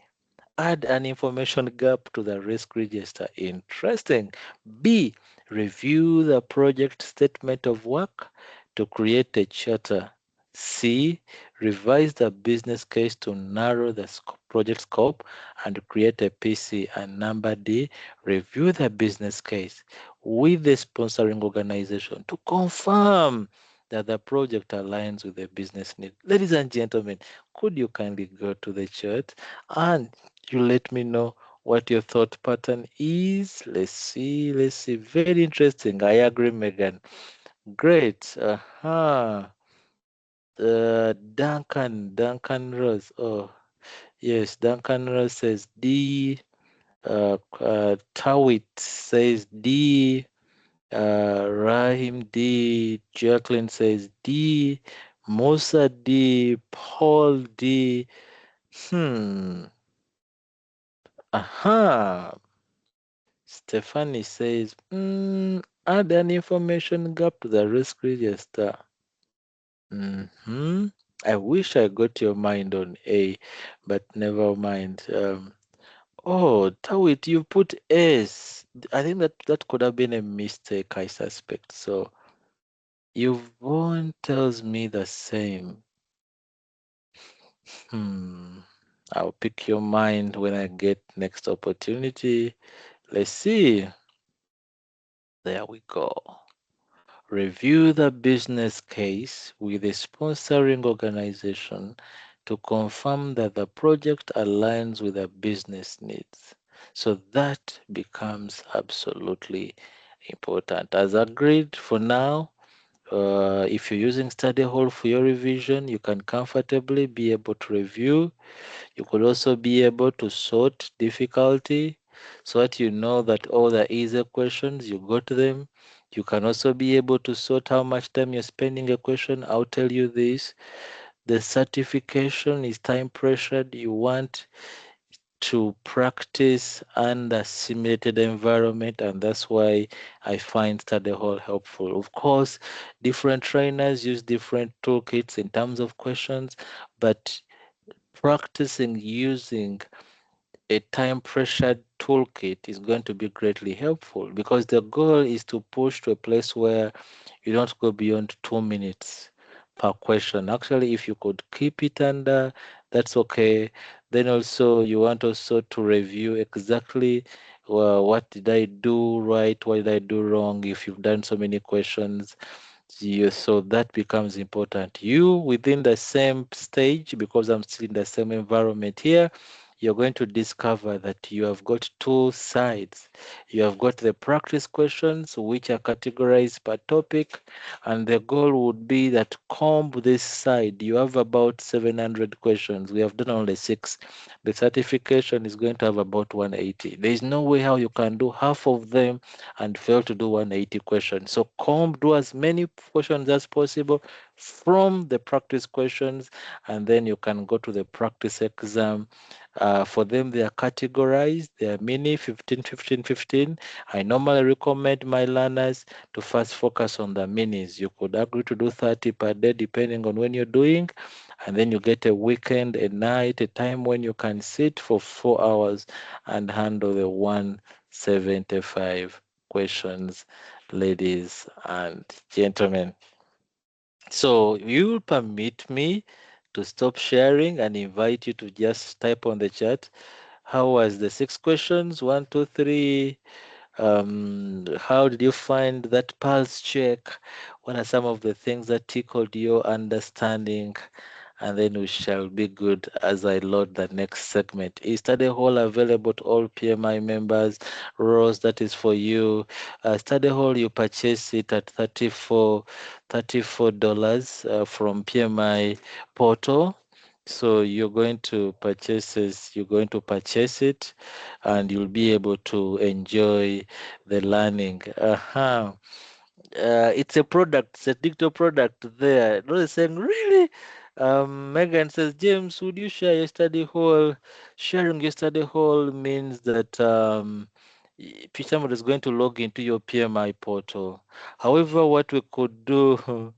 add an information gap to the risk register. Interesting. B, review the project statement of work to create a charter. C, revise the business case to narrow the project scope and create a PC. And number D, review the business case with the sponsoring organization to confirm that the project aligns with the business need. Ladies and gentlemen, could you kindly go to the chart and you let me know what your thought pattern is? Let's see, let's see. Very interesting. I agree, Megan. Great. Duncan Rose. Oh, yes, Duncan Rose says D. Tawit says D. Rahim D. Jacqueline says D. Musa D. Paul D. Hmm. Aha. Stephanie says, add an information gap to the risk register. I wish I got your mind on A, but never mind. Oh, Tawit, you put S. I think that could have been a mistake, I suspect. So Yvonne tells me the same. I'll pick your mind when I get next opportunity. Let's see. There we go. Review the business case with the sponsoring organization to confirm that the project aligns with the business needs. So that becomes absolutely important. As agreed, for now, if you're using study hall for your revision, you can comfortably be able to review. You could also be able to sort difficulty so that you know that all the easier questions, you got them. You can also be able to sort how much time you're spending a question. I'll tell you this. The certification is time pressured. You want to practice under simulated environment, and that's why I find study hall helpful. Of course, different trainers use different toolkits in terms of questions, but practicing using a time pressured toolkit is going to be greatly helpful, because the goal is to push to a place where you don't go beyond 2 minutes per question. Actually, if you could keep it under, that's okay. Then also, you want also to review exactly, what did I do right, what did I do wrong, if you've done so many questions. So that becomes important. You within the same stage, because I'm still in the same environment here, you're going to discover that you have got two sides. You have got the practice questions, which are categorized per topic, and the goal would be that comb this side. You have about 700 questions. We have done only six. The certification is going to have about 180. There is no way how you can do half of them and fail to do 180 questions. So comb, do as many questions as possible from the practice questions, and then you can go to the practice exam. For them, they are categorized. They are mini 15, 15, 15. I normally recommend my learners to first focus on the minis. You could agree to do 30 per day depending on when you're doing, and then you get a weekend, a night, a time when you can sit for 4 hours and handle the 175 questions, ladies and gentlemen. So you'll permit me to stop sharing and invite you to just type on the chat. How was the six questions? One, two, three. How did you find that pulse check? What are some of the things that tickled your understanding? And then we shall be good as I load the next segment. Is Study Hall available to all PMI members? Rose, that is for you. Study Hall, you purchase it at $34 from PMI portal. So you're going to purchase it, and you'll be able to enjoy the learning. It's a product, it's a digital product there. Rose is saying, really? Megan says, James, would you share your study hall? Sharing your study hall means that somebody is going to log into your PMI portal. However, what we could do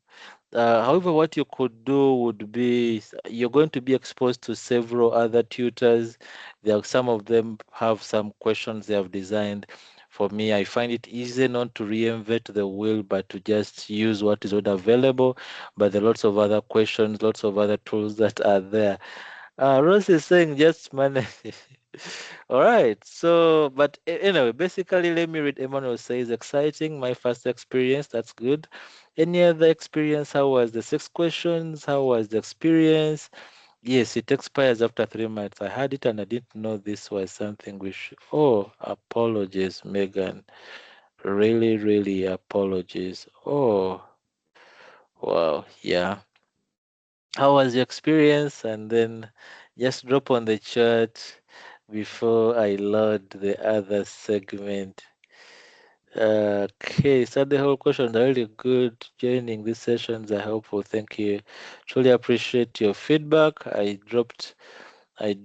however, what you could do would be, you're going to be exposed to several other tutors. Some of them have some questions they have designed. For me, I find it easy not to reinvent the wheel, but to just use what is already available. But there are lots of other questions, lots of other tools that are there. Rose is saying just manage. All right. So, but anyway, basically, let me read. Emmanuel says, exciting. My first experience. That's good. Any other experience? How was the six questions? How was the experience? Yes, it expires after 3 months. I had it and I didn't know this was something we should. Oh, apologies, Megan. Really, really apologies. Oh, wow. Yeah. How was your experience? And then just drop on the chat before I load the other segment. Okay, so the whole questions are really good. Joining these sessions are helpful. Thank you. Truly appreciate your feedback. I dropped my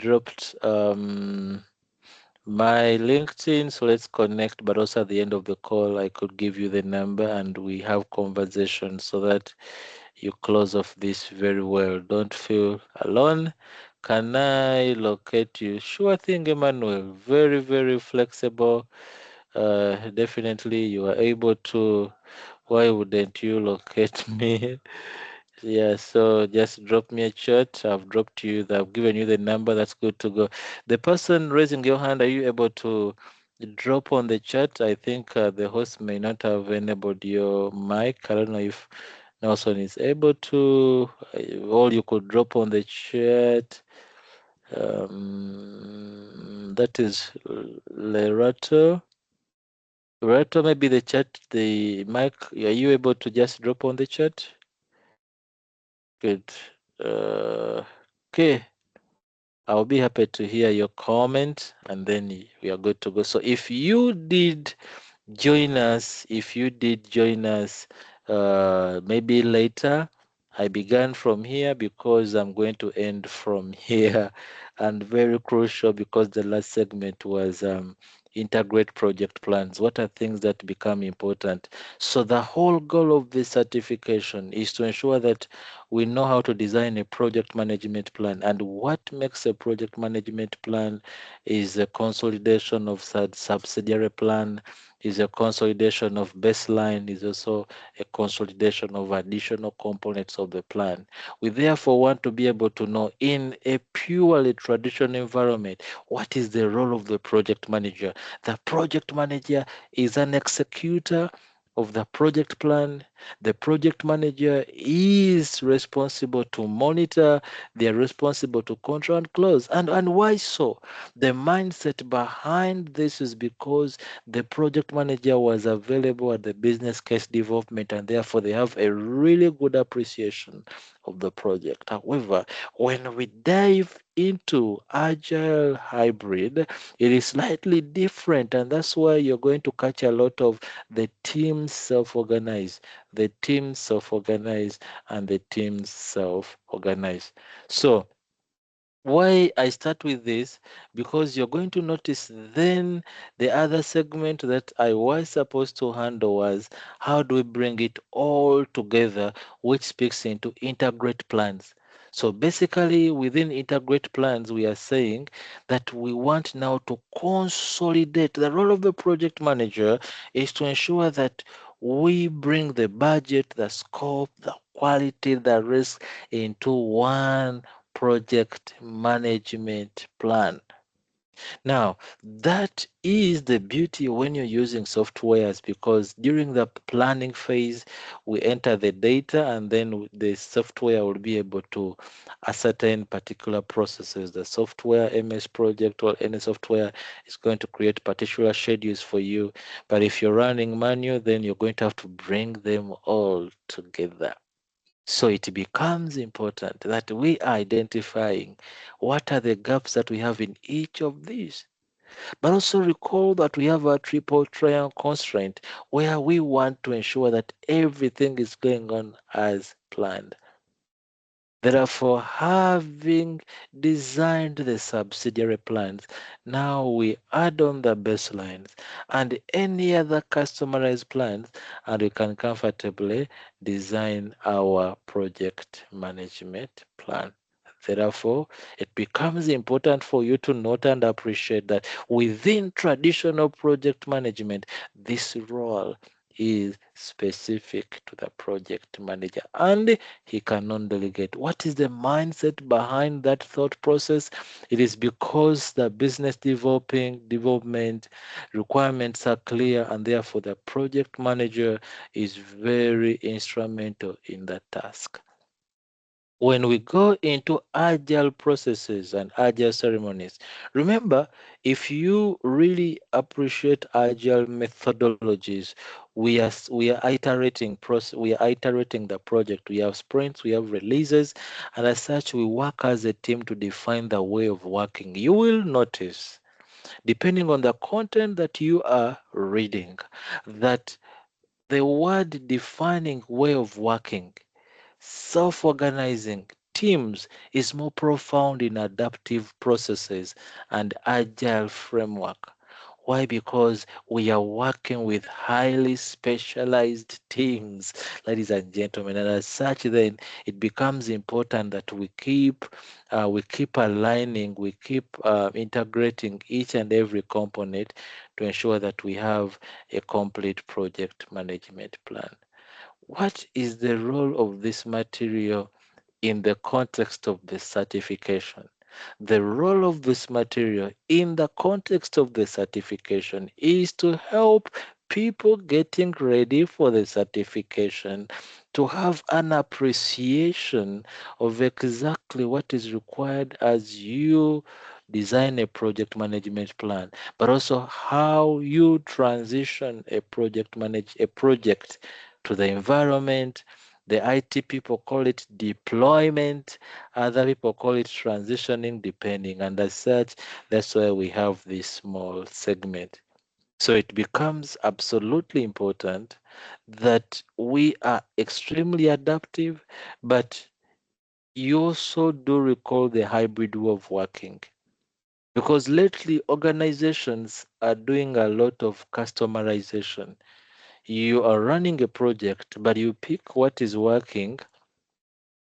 LinkedIn, so let's connect. But also at the end of the call, I could give you the number and we have conversation so that you close off this very well. Don't feel alone. Can I locate you? Sure thing, Emmanuel. Very, very flexible. Definitely, you are able to. Why wouldn't you locate me? Yeah, so just drop me a chat. I've given you the number. That's good to go. The person raising your hand, are you able to drop on the chat? I think the host may not have enabled your mic. I don't know if Nelson is able to, or you could drop on the chat. That is Lerato. Lerato, maybe the chat, the mic, are you able to just drop on the chat? Good. Okay. I'll be happy to hear your comment and then we are good to go. So if you did join us maybe later, I began from here because I'm going to end from here. And very crucial because the last segment was integrate project plans. What are things that become important? So the whole goal of this certification is to ensure that we know how to design a project management plan. And what makes a project management plan is a consolidation of subsidiary plan, is a consolidation of baseline, is also a consolidation of additional components of the plan. We therefore want to be able to know in a purely traditional environment what is the role of the project manager. The project manager is an executor of the project plan. The project manager is responsible to monitor, they're responsible to control and close. And why so? The mindset behind this is because the project manager was available at the business case development, and therefore they have a really good appreciation of the project. However, when we dive into agile hybrid, it is slightly different, and that's why you're going to catch a lot of the teams self-organize, the teams self-organize, and the teams self-organize. So why I start with this, because you're going to notice then the other segment that I was supposed to handle was how do we bring it all together, which speaks into integrate plans. So basically, within integrate plans, we are saying that we want now to consolidate. The role of the project manager is to ensure that we bring the budget, the scope, the quality, the risk into one project management plan. Now, that is the beauty when you're using softwares, because during the planning phase, we enter the data and then the software will be able to ascertain particular processes. The software, MS Project or any software, is going to create particular schedules for you. But if you're running manual, then you're going to have to bring them all together. So it becomes important that we are identifying what are the gaps that we have in each of these. But also recall that we have a triple triangle constraint where we want to ensure that everything is going on as planned. Therefore, having designed the subsidiary plans, now we add on the baselines and any other customized plans, and we can comfortably design our project management plan. Therefore, it becomes important for you to note and appreciate that within traditional project management, this role is specific to the project manager and he cannot delegate. What is the mindset behind that thought process? It is because the business development requirements are clear, and therefore the project manager is very instrumental in that task. When we go into agile processes and agile ceremonies, remember, if you really appreciate agile methodologies, we are iterating the project. We have sprints, we have releases, and as such we work as a team to define the way of working. You will notice, depending on the content that you are reading, that the word defining way of working, self-organizing teams is more profound in adaptive processes and agile framework. Why? Because we are working with highly specialized teams, ladies and gentlemen, and as such, then it becomes important that we keep aligning, we keep integrating each and every component to ensure that we have a complete project management plan. What is the role of this material in the context of the certification? The role of this material in the context of the certification is to help people getting ready for the certification to have an appreciation of exactly what is required as you design a project management plan, but also how you transition a project to the environment. The IT people call it deployment, other people call it transitioning, depending. And as such, that's why we have this small segment. So it becomes absolutely important that we are extremely adaptive, but you also do recall the hybrid way of working. Because lately, organizations are doing a lot of customization. You are running a project, but you pick what is working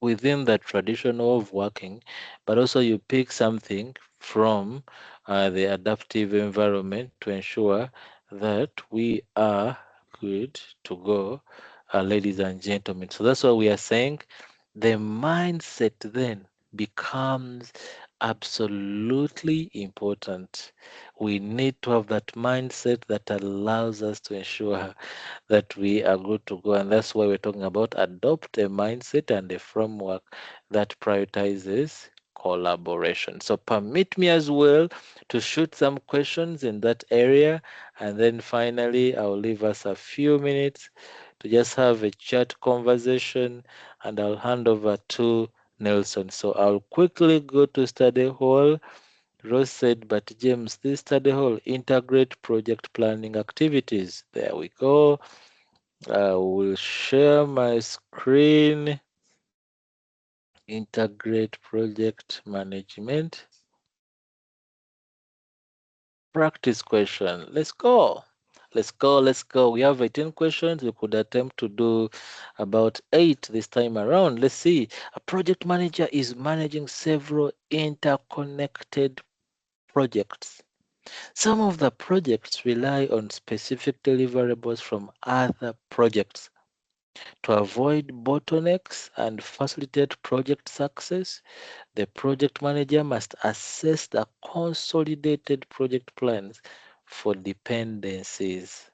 within the tradition of working, but also you pick something from the adaptive environment to ensure that we are good to go, ladies and gentlemen. So that's why we are saying the mindset then becomes absolutely important. We need to have that mindset that allows us to ensure that we are good to go. And that's why we're talking about adopt a mindset and a framework that prioritizes collaboration. So permit me as well to shoot some questions in that area. And then finally, I'll leave us a few minutes to just have a chat conversation and I'll hand over to Nelson. So I'll quickly go to study hall. Rose said, but James, this study hall integrate project planning activities. There we go. I will share my screen, integrate project management. Practice question. Let's go. Let's go. Let's go. We have 18 questions. We could attempt to do about 8 this time around. Let's see. A project manager is managing several interconnected projects. Some of the projects rely on specific deliverables from other projects. To avoid bottlenecks and facilitate project success, the project manager must assess the consolidated project plans for dependencies.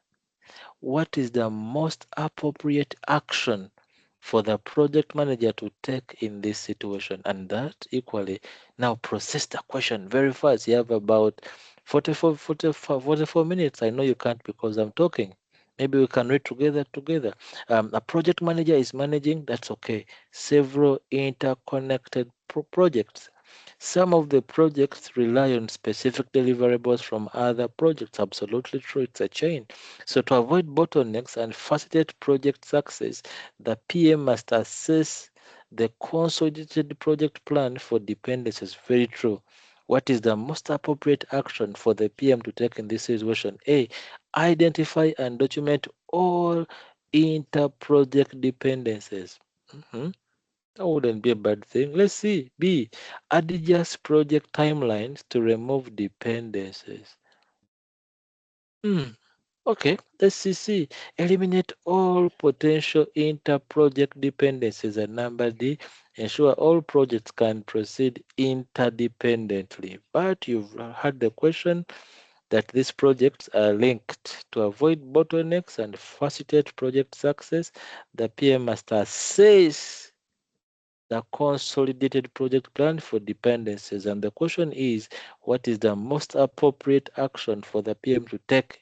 What is the most appropriate action for the project manager to take in this situation? And that equally, now process the question very fast. You have about 44 minutes. I know you can't because I'm talking. Maybe we can read together. A project manager is managing, that's okay, several interconnected projects. Some of the projects rely on specific deliverables from other projects. Absolutely true. It's a chain. So, to avoid bottlenecks and facilitate project success, the PM must assess the consolidated project plan for dependencies. Very true. What is the most appropriate action for the PM to take in this situation? A. Identify and document all inter-project dependencies. Mhm. That wouldn't be a bad thing. Let's see. B. Adjust project timelines to remove dependencies. Hmm. Okay, let's see. Eliminate all potential inter-project dependencies. And number D, ensure all projects can proceed interdependently. But you've had the question that these projects are linked. To avoid bottlenecks and facilitate project success, the PM must assess the consolidated project plan for dependencies. And the question is, what is the most appropriate action for the PM to take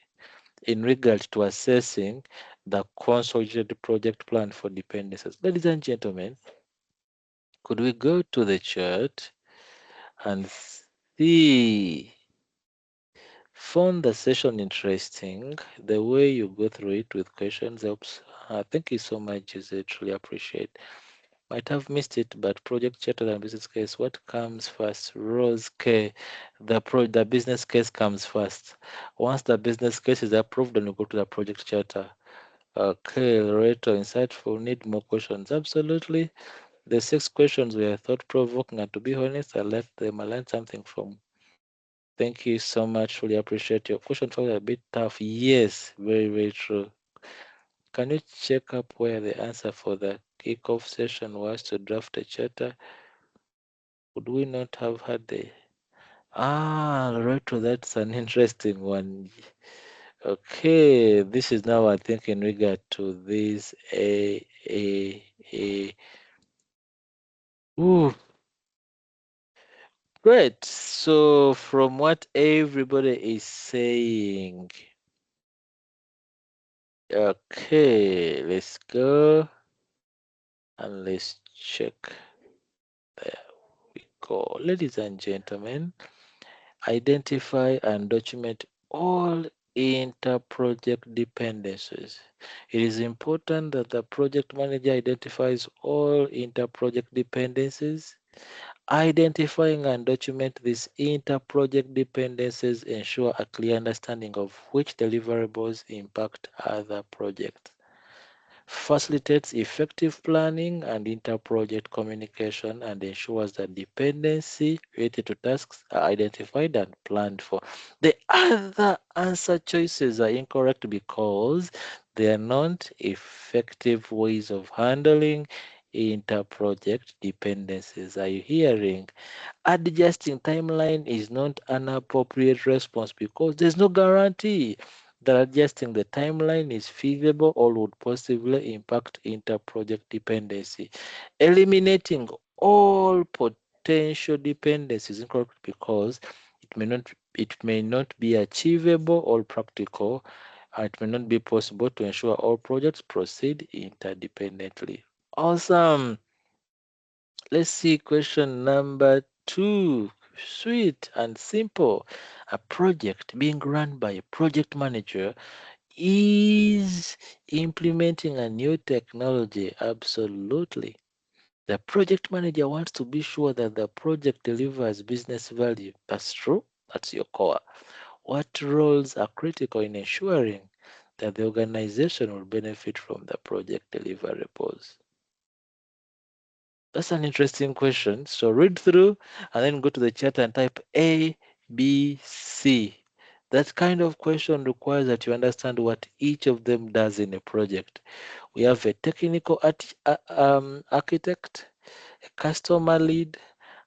in regard to assessing the consolidated project plan for dependencies? Ladies and gentlemen, could we go to the chart and see? Found the session interesting. The way you go through it with questions helps. Thank you so much, Jose. Truly appreciate. Might have missed it, but project charter and business case. What comes first? Rose K. The business case comes first. Once the business case is approved, then you go to the project charter. Okay, Loreto, insightful. Need more questions. Absolutely. The 6 questions were thought provoking, and to be honest, I left them. I learned something from. Thank you so much. Really appreciate your question. Probably a bit tough. Yes, very, very true. Can you check up where the answer for the kickoff session was to draft a charter? Would we not have had the Loreto, that's an interesting one. Okay, this is now I think in regard to this a ooh, great. So from what everybody is saying, okay, let's go and let's check. There we go. Ladies and gentlemen, identify and document all inter-project dependencies. It is important that the project manager identifies all inter-project dependencies. Identifying and document these inter-project dependencies ensure a clear understanding of which deliverables impact other projects, facilitates effective planning and inter-project communication, and ensures that dependency related to tasks are identified and planned for. The other answer choices are incorrect because they are not effective ways of handling inter-project dependencies. Are you hearing? Adjusting timeline is not an appropriate response because there's no guarantee that adjusting the timeline is feasible or would possibly impact inter-project dependency. Eliminating all potential dependencies is incorrect because it may not be achievable or practical. It may not be possible to ensure all projects proceed interdependently. Awesome. Let's see question number two. Sweet and simple. A project being run by a project manager is implementing a new technology. Absolutely. The project manager wants to be sure that the project delivers business value. That's true. That's your core. What roles are critical in ensuring that the organization will benefit from the project deliverables? That's an interesting question. So read through and then go to the chat and type A, B, C. That kind of question requires that you understand what each of them does in a project. We have a technical architect, a customer lead,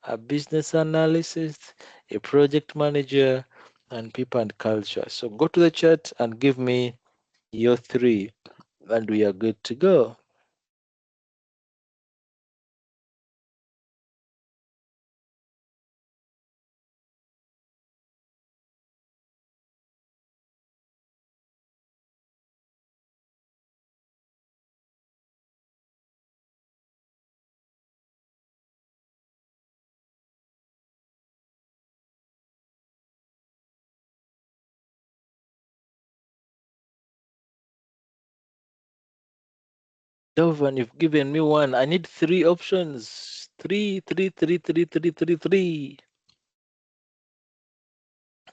a business analyst, a project manager, and people and culture. So go to the chat and give me your three, and we are good to go. Dovan, you've given me one. I need three options. Three, three, three, three, three, three, three.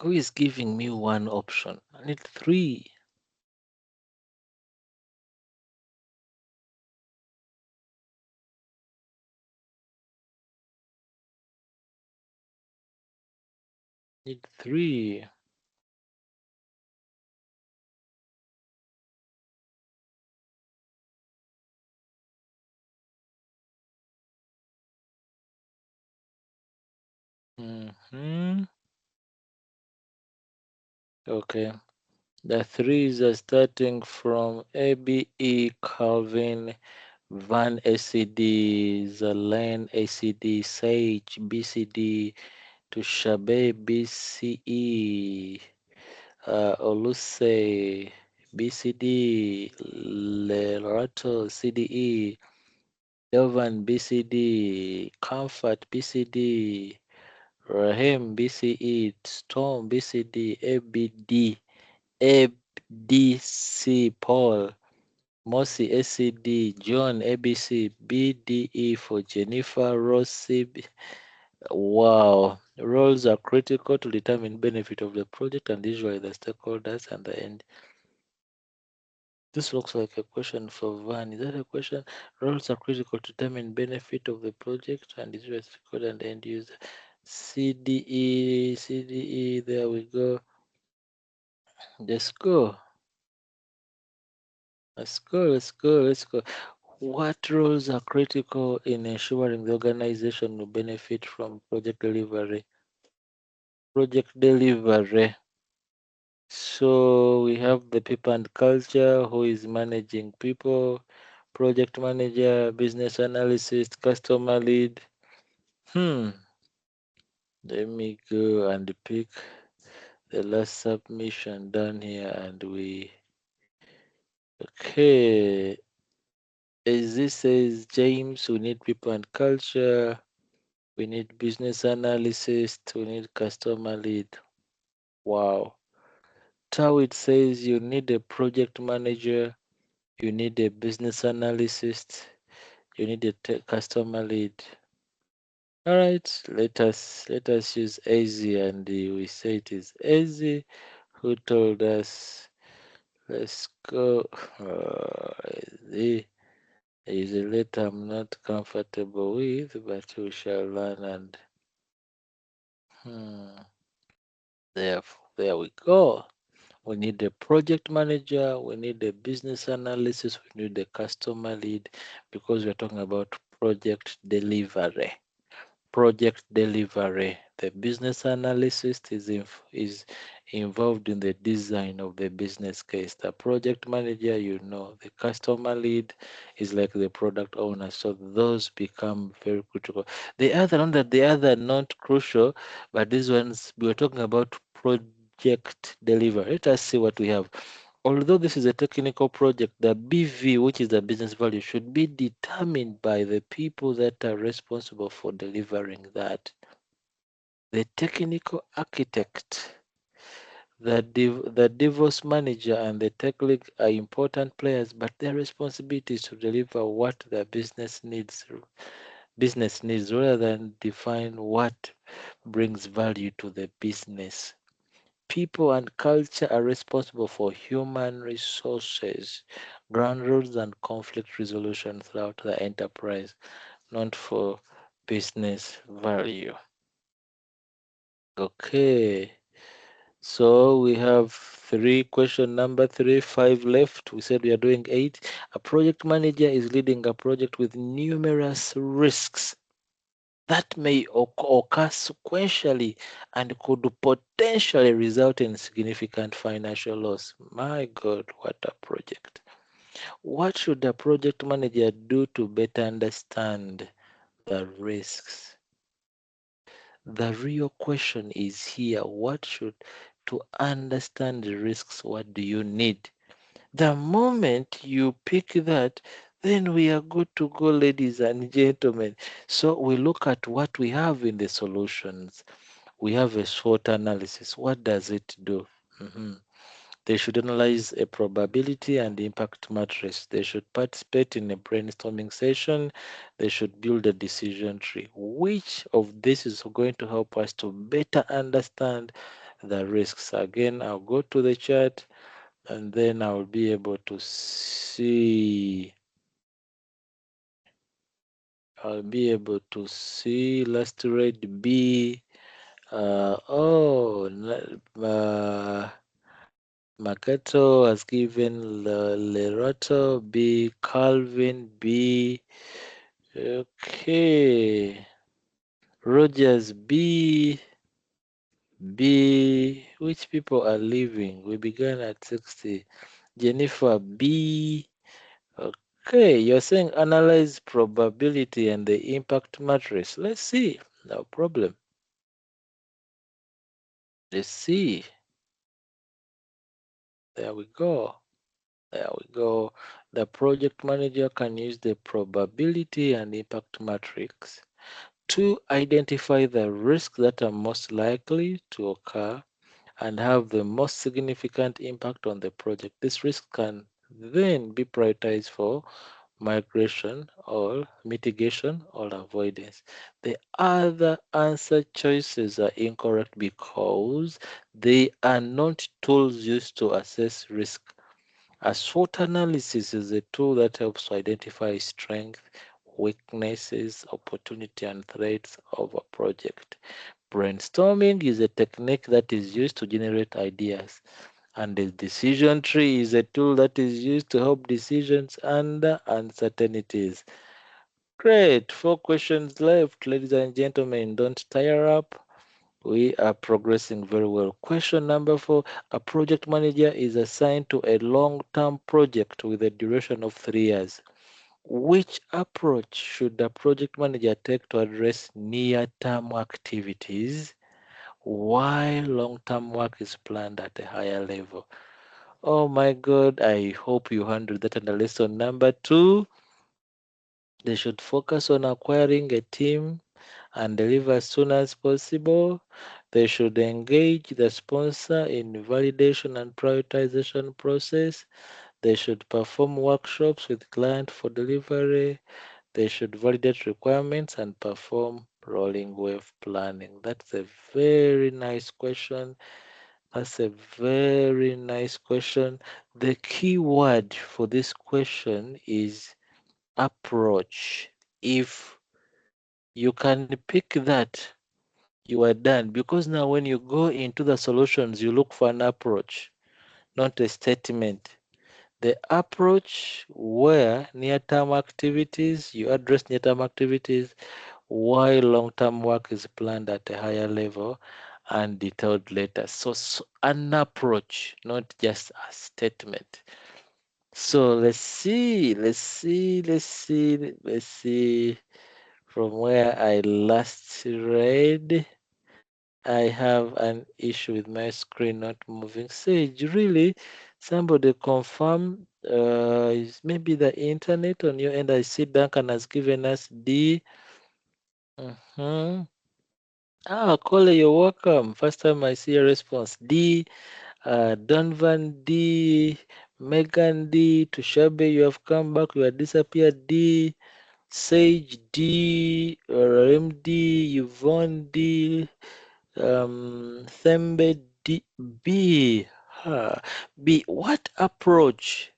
Who is giving me one option? I need three. Need three. Mm-hmm. Okay. The threes are starting from ABE, Calvin, Van ACD, Zalen ACD, Sage BCD, to Shabe BCE. Oluse, BCD, Lerato, CDE, Delvan, BCD, Comfort, BCD, Rahim, BCE, Storm, BCD, ABD, ABDC, Paul, Mosi, ACD, John, ABC, BDE for Jennifer, Rossi. Wow. Roles are critical to determine benefit of the project and usually the stakeholders and the end. This looks like a question for Van. Is that a question? Roles are critical to determine benefit of the project and is code and end user. CDE, CDE, there we go. Let's go. Let's go, let's go, let's go. What roles are critical in ensuring the organization will benefit from project delivery? Project delivery. So we have the people and culture who is managing people, project manager, business analyst, customer lead. Hmm. Let me go and pick the last submission down here and we okay. As this says James, we need people and culture, we need business analyst, we need customer lead. Wow. how it says you need a project manager, you need a business analyst, you need a customer lead. All right, let us use Easy, and we say it is Easy who told us. Let's go. Easy is a letter I'm not comfortable with, but we shall learn. And there we go. We need a project manager, we need a business analysis, we need a customer lead, because we're talking about project delivery. Project delivery. The business analyst is involved in the design of the business case. The project manager, the customer lead is like the product owner. So those become very critical. The other not crucial, but these ones we were talking about project delivery. Let us see what we have. Although this is a technical project, the BV, which is the business value, should be determined by the people that are responsible for delivering that. The technical architect, the divorce manager, and the tech lead are important players, but their responsibility is to deliver what the business needs rather than define what brings value to the business. People and culture are responsible for human resources, ground rules, and conflict resolution throughout the enterprise, not for business value. Okay, so we have question number three, five left. We said we are doing eight. A project manager is leading a project with numerous risks that may occur sequentially and could potentially result in significant financial loss. My God, what a project. What should a project manager do to better understand the risks? The real question is here, to understand the risks, what do you need? The moment you pick that, then we are good to go, ladies and gentlemen. So we look at what we have in the solutions. We have a SWOT analysis. What does it do? Mhm. They should analyze a probability and impact matrix. They should participate in a brainstorming session. They should build a decision tree. Which of this is going to help us to better understand the risks? Again, I'll go to the chart and then I'll be able to see. Last red B. Makato has given Lerato B, Calvin B. Okay. Rogers B. B. Which people are leaving? We began at 60. Jennifer B. Okay, you're saying analyze probability and the impact matrix. Let's see. No problem. Let's see. There we go. There we go. The project manager can use the probability and impact matrix to identify the risks that are most likely to occur and have the most significant impact on the project. This risk can then be prioritized for migration or mitigation or avoidance. The other answer choices are incorrect because they are not tools used to assess risk. A SWOT analysis is a tool that helps to identify strengths, weaknesses, opportunity, and threats of a project. Brainstorming is a technique that is used to generate ideas, and the decision tree is a tool that is used to help decisions under uncertainties. Great, four questions left, ladies and gentlemen. Don't tire up. We are progressing very well. Question number four. A project manager is assigned to a long-term project with a duration of 3 years. Which approach should the project manager take to address near-term activities while long-term work is planned at a higher level? Oh my God, I hope you handled that on the lesson number two. They should focus on acquiring a team and deliver as soon as possible. They should engage the sponsor in validation and prioritization process. They should perform workshops with client for delivery. They should validate requirements and perform rolling wave planning. That's a very nice question. That's a very nice question. The key word for this question is approach. If you can pick that, you are done. Because now, when you go into the solutions, you look for an approach, not a statement. The approach where near term activities, you address near term activities, while long term work is planned at a higher level and detailed later. So an approach, not just a statement. So let's see from where I last read. I have an issue with my screen not moving. Sage, really? Somebody confirm is maybe the internet on your end. I see Duncan has given us D. Mm-hmm. Ah, Cole, you're welcome. First time I see a response. D. Donovan D. Megan D. Tushabe, you have come back. You have disappeared. D. Sage D. MD. Yvonne D. Thembe D. B. B. What approach?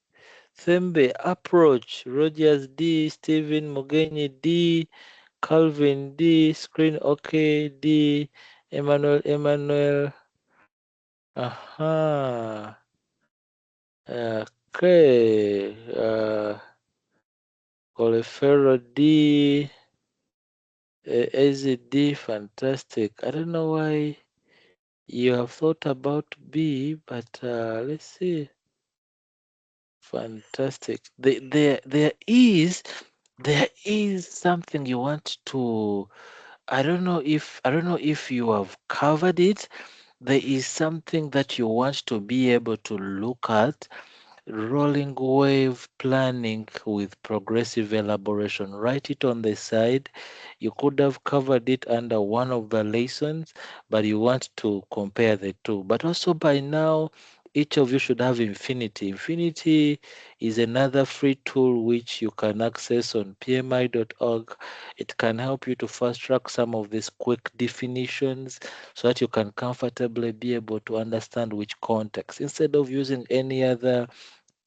Thembe approach. Rogers D. Stephen Mugenyi D. Calvin D. Screen OK D. Emmanuel. Aha. Okay. Colefero D. AZD. Fantastic. I don't know why you have thought about B, but let's see. Fantastic. There is something you want to. I don't know if you have covered it. There is something that you want to be able to look at. Rolling wave planning with progressive elaboration. Write it on the side. You could have covered it under one of the lessons, but you want to compare the two. But also by now, each of you should have Infinity. Infinity is another free tool which you can access on pmi.org. It can help you to fast track some of these quick definitions so that you can comfortably be able to understand which context instead of using any other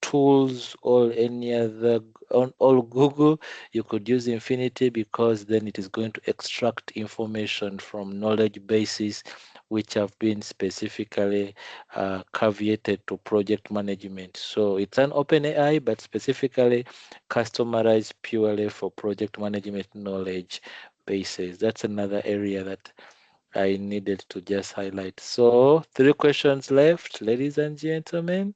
tools or any other on all Google. You could use Infinity because then it is going to extract information from knowledge bases which have been specifically caveated to project management. So it's an open AI, but specifically customized purely for project management knowledge bases. That's another area that I needed to just highlight. So, three questions left, ladies and gentlemen.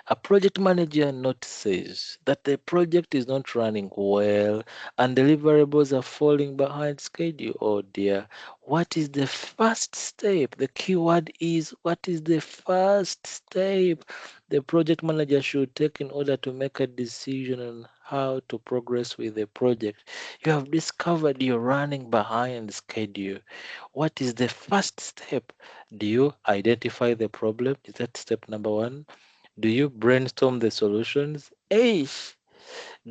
A project manager notices that the project is not running well and deliverables are falling behind schedule. Oh dear. What is the first step? The keyword is what is the first step the project manager should take in order to make a decision on how to progress with the project? You have discovered you're running behind schedule. What is the first step? Do you identify the problem? Is that step number one? Do you brainstorm the solutions? Hey,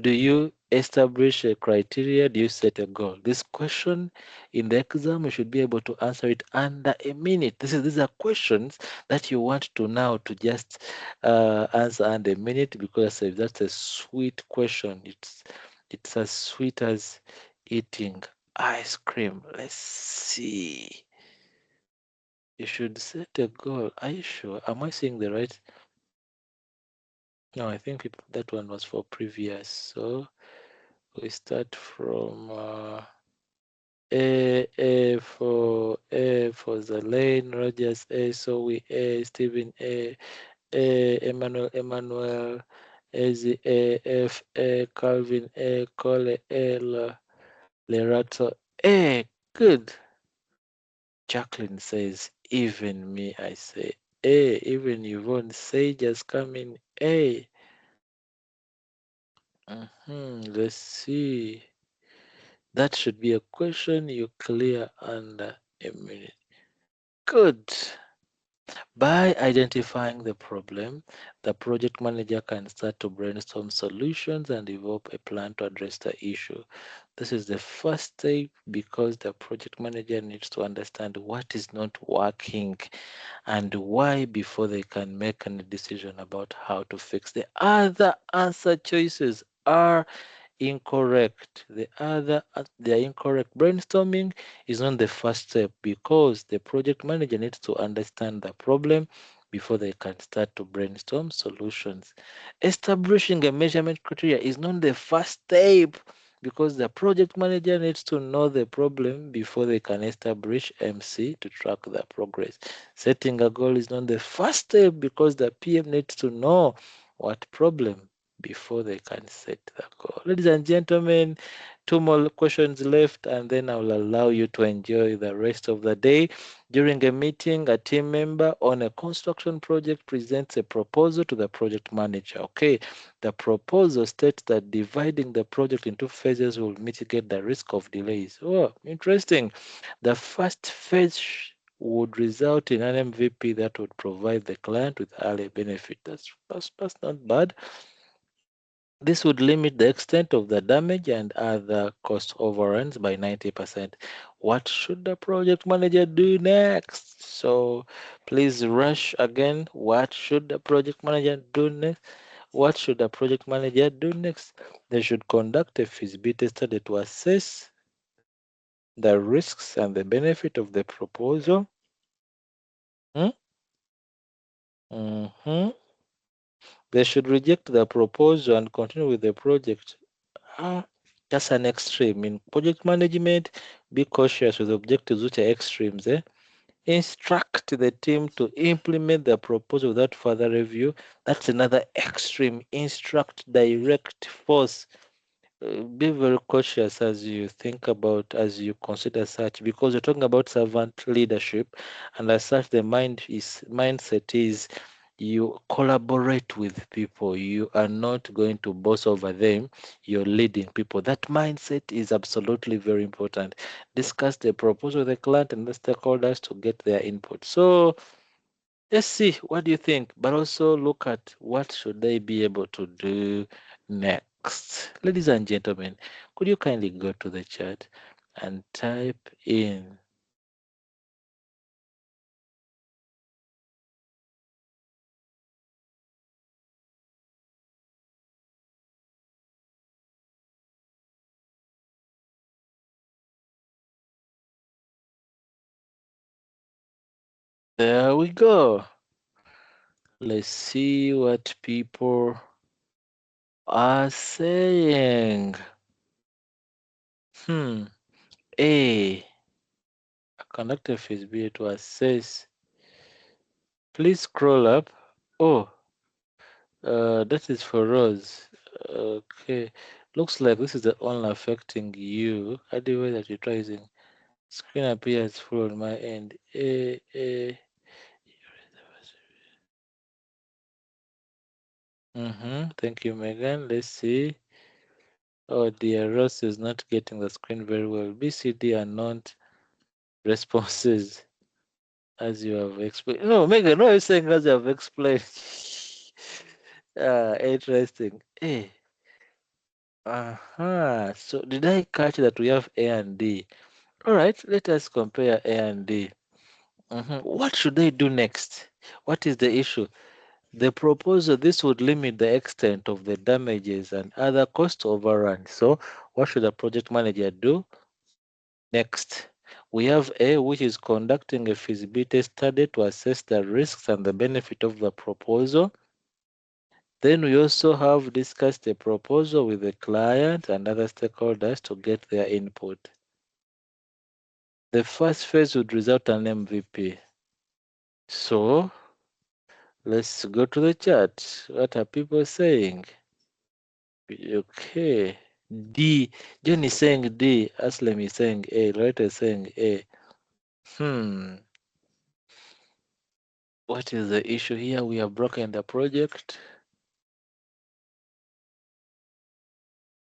do you establish a criteria? Do you set a goal? This question in the exam, you should be able to answer it under a minute. These are questions that you want to now to just answer under a minute because that's a sweet question. It's as sweet as eating ice cream. Let's see. You should set a goal. Are you sure? Am I saying the right? No, I think that one was for previous. So we start from A for Zalaine, Rogers A, so we A, Stephen A, Emmanuel, Ezi A, F A, Calvin A, Cole A, Lerato A. Good. Jacqueline says, even me, I say A, even Yvonne say just come in A. Let's see. That should be a question you clear under a minute. Good. By identifying the problem, the project manager can start to brainstorm solutions and develop a plan to address the issue. This is the first step because the project manager needs to understand what is not working and why before they can make any decision about how to fix. The other answer choices are incorrect. They are incorrect. Brainstorming is not the first step because the project manager needs to understand the problem before they can start to brainstorm solutions. Establishing a measurement criteria is not the first step because the project manager needs to know the problem before they can establish MC to track the progress. Setting a goal is not the first step because the PM needs to know what problem before they can set the goal. Ladies and gentlemen, two more questions left, and then I will allow you to enjoy the rest of the day. During a meeting, a team member on a construction project presents a proposal to the project manager. Okay, the proposal states that dividing the project into phases will mitigate the risk of delays. Oh, interesting. The first phase would result in an MVP that would provide the client with early benefit. That's not bad. This would limit the extent of the damage and other cost overruns by 90%. What should the project manager do next? So please rush again. What should the project manager do next? What should the project manager do next? They should conduct a feasibility study to assess the risks and the benefit of the proposal. Hmm? Mhm. They should reject the proposal and continue with the project. Ah, that's an extreme. In project management, be cautious with objectives which are extremes. Instruct the team to implement the proposal without further review. That's another extreme. Instruct, direct, force. Be very cautious as you think about, as you consider such, because you're talking about servant leadership, and as such, the mindset is you collaborate with people. You are not going to boss over them. You're leading people. That mindset is absolutely very important. Discuss the proposal with the client and the stakeholders to get their input. So let's see, what do you think? But also look at what should they be able to do next. Ladies and gentlemen, could you kindly go to the chat and type in? There we go. Let's see what people are saying. Hmm. A. Conduct a feasibility to assess. Please scroll up. Oh, that is for Rose. Okay. Looks like this is the only affecting you. Otherwise, that you're using. Screen appears full on my end. Thank you, Megan. Let's see. Oh dear, Rose is not getting the screen very well. BCD are not responses as you have explained. No, Megan, no, you're saying as you have explained. Interesting. Hey. So did I catch that we have A and D? All right, let us compare A and D. What should they do next? What is the issue? The proposal, this would limit the extent of the damages and other cost overruns. So what should a project manager do next? We have A, which is conducting a feasibility study to assess the risks and the benefit of the proposal. Then we also have discussed the proposal with the client and other stakeholders to get their input. The first phase would result in MVP. So let's go to the chat. What are people saying? Okay. D. John is saying D. Aslam is saying A. Loretta is saying A. Hmm. What is the issue here? We have broken the project.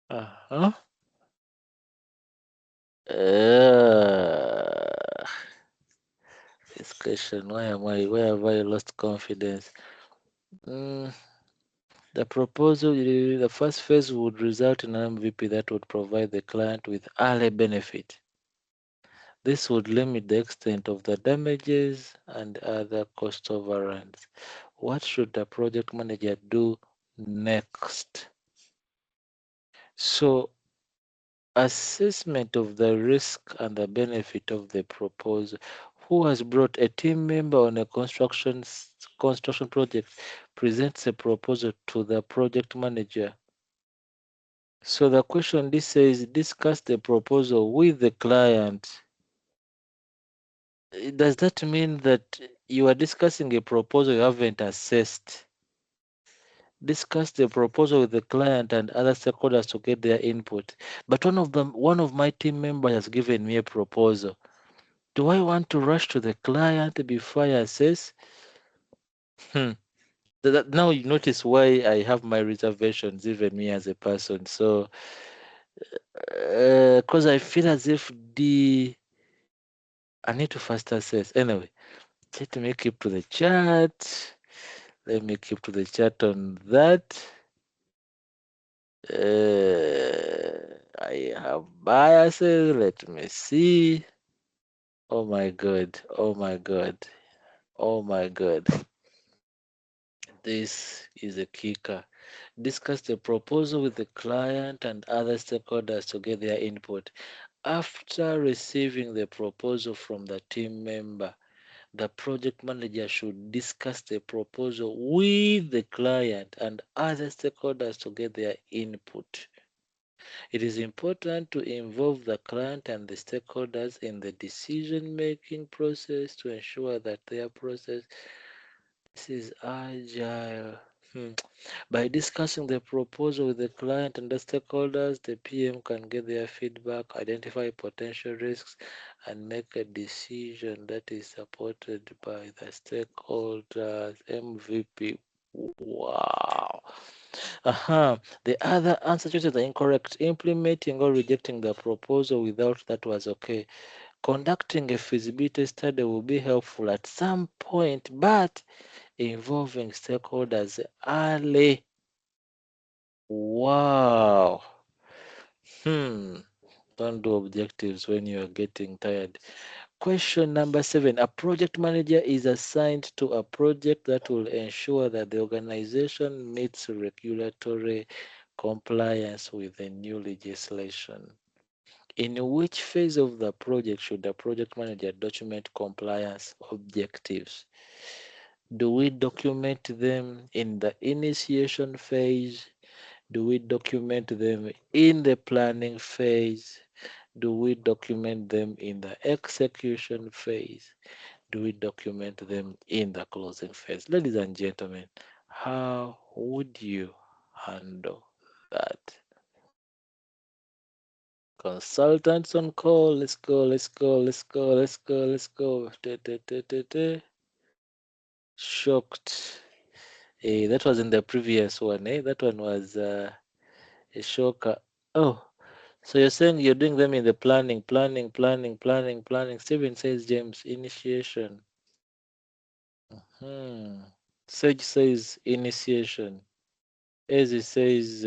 Uh-huh. Uh, Discussion. Why am I? Where have I lost confidence? Mm, the proposal, the first phase would result in an MVP that would provide the client with early benefit. This would limit the extent of the damages and other cost overruns. What should the project manager do next? So, assessment of the risk and the benefit of the proposal. Who has brought a team member on a construction project presents a proposal to the project manager. So the question this says discuss the proposal with the client. Does that mean that you are discussing a proposal you haven't assessed? Discuss the proposal with the client and other stakeholders to get their input. But one of my team members has given me a proposal. Do I want to rush to the client before I assess? Hmm. Now you notice why I have my reservations, even me as a person. So, because I feel as if I need to first assess. Anyway, let me keep to the chat. Let me keep to the chat on that. I have biases. Let me see. Oh my god. Oh my god. Oh my god. This is a kicker. Discuss the proposal with the client and other stakeholders to get their input. After receiving the proposal from the team member, the project manager should discuss the proposal with the client and other stakeholders to get their input. It is important to involve the client and the stakeholders in the decision making process to ensure that their process is agile. Hmm. By discussing the proposal with the client and the stakeholders, the PM can get their feedback, identify potential risks, and make a decision that is supported by the stakeholders. MVP. Wow. The other answer choices are incorrect. Implementing or rejecting the proposal without that was okay. Conducting a feasibility study will be helpful at some point, but involving stakeholders early. Wow. Hmm. Don't do objectives when you are getting tired. Question number 7. A project manager is assigned to a project that will ensure that the organization meets regulatory compliance with the new legislation. In which phase of the project should the project manager document compliance objectives? Do we document them in the initiation phase? Do we document them in the planning phase? Do we document them in the execution phase? Do we document them in the closing phase? Ladies and gentlemen, how would you handle that? Consultants on call. Let's go, let's go, let's go, let's go, let's go. Shocked. That was in the previous one, eh? That one was a shocker. Oh, so you're saying you're doing them in the planning. Steven says James, initiation. Hmm. Sage says initiation. Ezzy says,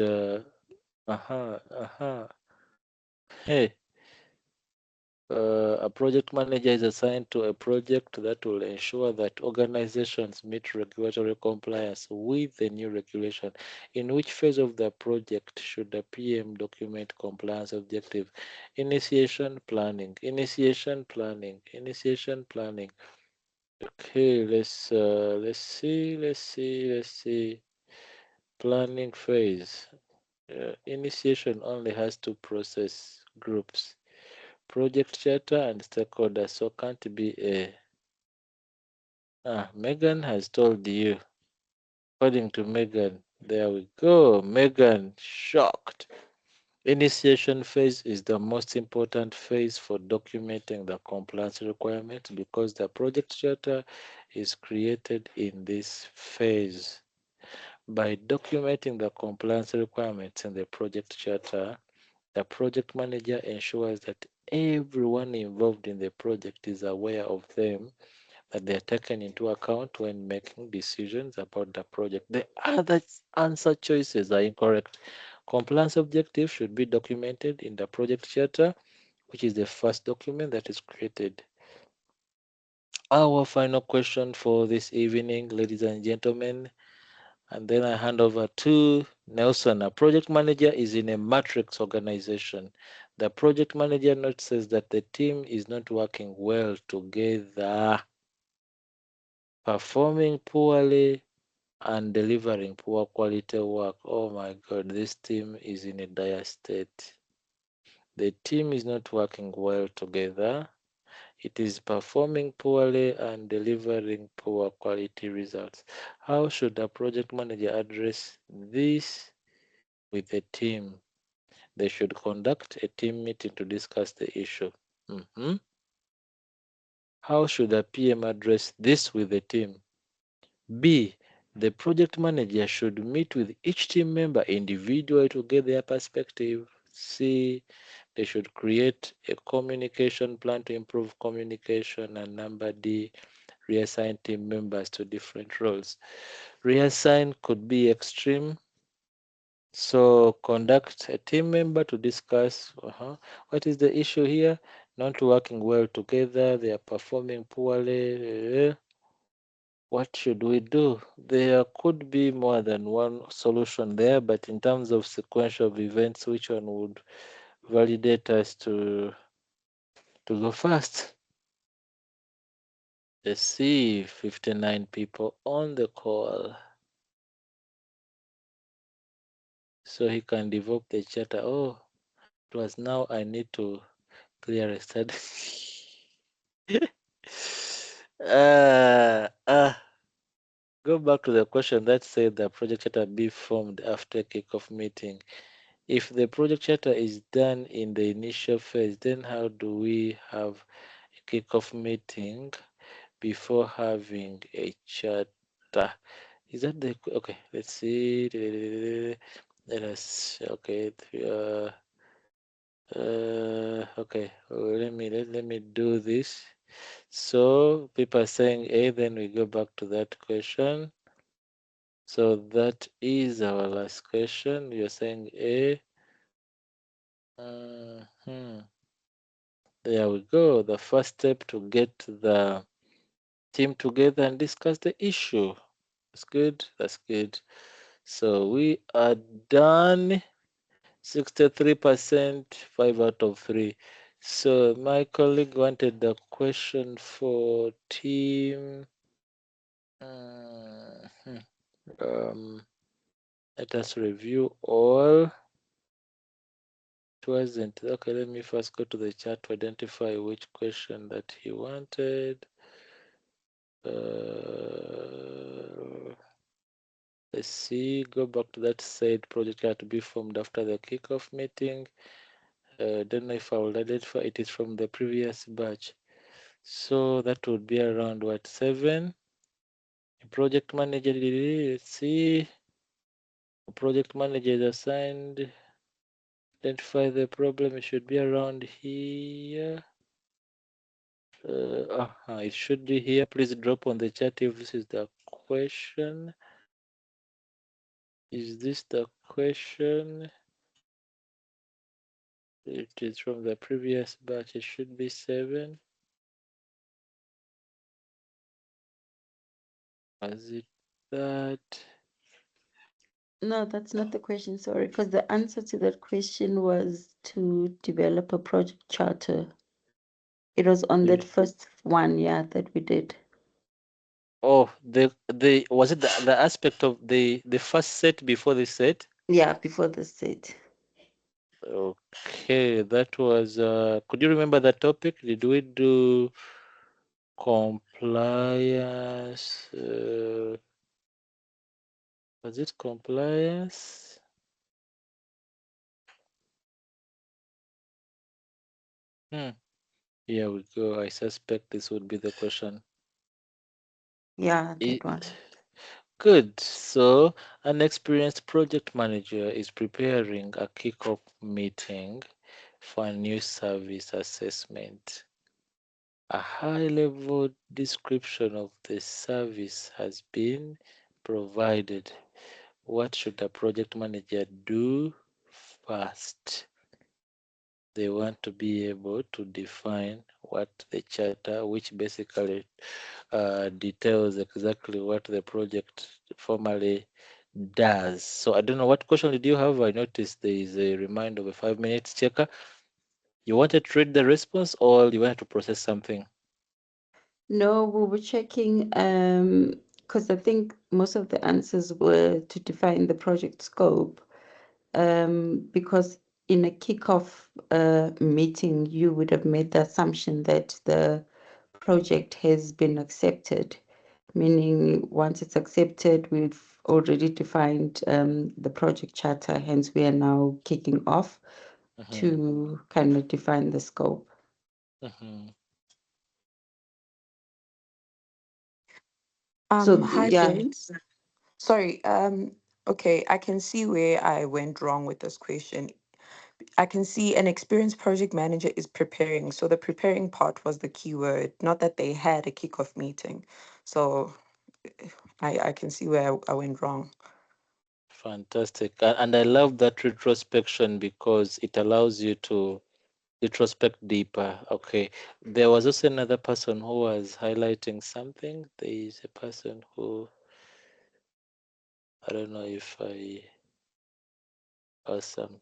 Hey, a project manager is assigned to a project that will ensure that organizations meet regulatory compliance with the new regulation. In which phase of the project should the PM document compliance objective? Initiation planning, initiation planning, initiation planning. Okay, let's see. Planning phase. Initiation only has two process groups, project charter and stakeholders, so can't be a. Megan has told you. According to Megan, there we go. Megan, shocked. Initiation phase is the most important phase for documenting the compliance requirements because the project charter is created in this phase. By documenting the compliance requirements in the project charter, the project manager ensures that everyone involved in the project is aware of them that they are taken into account when making decisions about the project. The other answer choices are incorrect. Compliance objectives should be documented in the project charter, which is the first document that is created. Our final question for this evening, ladies and gentlemen, and then I hand over to Nelson. A project manager is in a matrix organization. The project manager notices that the team is not working well together, performing poorly, and delivering poor quality work. Oh my God, this team is in a dire state. The team is not working well together. It is performing poorly and delivering poor quality results. How should a project manager address this with the team? They should conduct a team meeting to discuss the issue. Mhm. How should a PM address this with the team? B. The project manager should meet with each team member individually to get their perspective. C. They should create a communication plan to improve communication. And number D, reassign team members to different roles. Reassign could be extreme. So conduct a team member to discuss what is the issue here. Not working well together. They are performing poorly. What should we do? There could be more than one solution there, but in terms of sequence of events, which one would validate us to go first? Let's see, 59 people on the call. So he can develop the charter. Oh, it was now I need to clear a study. uh, uh, Go back to the question that said the project charter be formed after kickoff meeting. If the project charter is done in the initial phase, then how do we have a kickoff meeting before having a charter? Is that the okay? Let's see. Let us okay. Okay. Let me do this. So people are saying A, then we go back to that question. So that is our last question. You're saying A. Mhm. There we go. The first step to get the team together and discuss the issue. That's good. That's good. So we are done. 63%, 5 out of 3. So my colleague wanted the question for team. Mhm. Um, Let us review all. It wasn't. Okay, let me first go to the chat to identify which question that he wanted. Let's see, go back to that said project had to be formed after the kickoff meeting. Don't know if I will identify it is from the previous batch. So that would be around what, 7? Project manager, let's see. Project manager is assigned. Identify the problem, it should be around here. It should be here. Please drop on the chat if this is the question. Is this the question? It is from the previous batch. It should be 7. Was it that? No, that's not the question, sorry, because the answer to that question was to develop a project charter. It was on that first one, yeah, that we did. Oh, the was it the aspect of the first set before the set? Yeah, before the set. Okay, that was could you remember the topic? Did we do compliance? Was it compliance? Hmm. Here we go. I suspect this would be the question. Yeah, that It, one. good. So, an experienced project manager is preparing a kickoff meeting for a new service assessment. A high-level description of the service has been provided. What should a project manager do first? They want to be able to define what the charter, which basically details exactly what the project formally does. So I don't know, what question did you have? I noticed there is a reminder of a 5 minutes checker. You wanted to read the response or you wanted to process something? No, we were checking because I think most of the answers were to define the project scope. Because in a kickoff meeting, you would have made the assumption that the project has been accepted, meaning once it's accepted, we've already defined the project charter, hence we are now kicking off Mhm, to kind of define the scope. mhm, So Hi, yeah, James. Sorry. Okay, I can see where I went wrong with this question. I can see an experienced project manager is preparing. So the preparing part was the key word, not that they had a kickoff meeting. So I can see where I went wrong. fantastic. And I love that retrospection because it allows you to retrospect deeper. Okay. There was also another person who was highlighting something. There is a person who, I don't know if I, awesome.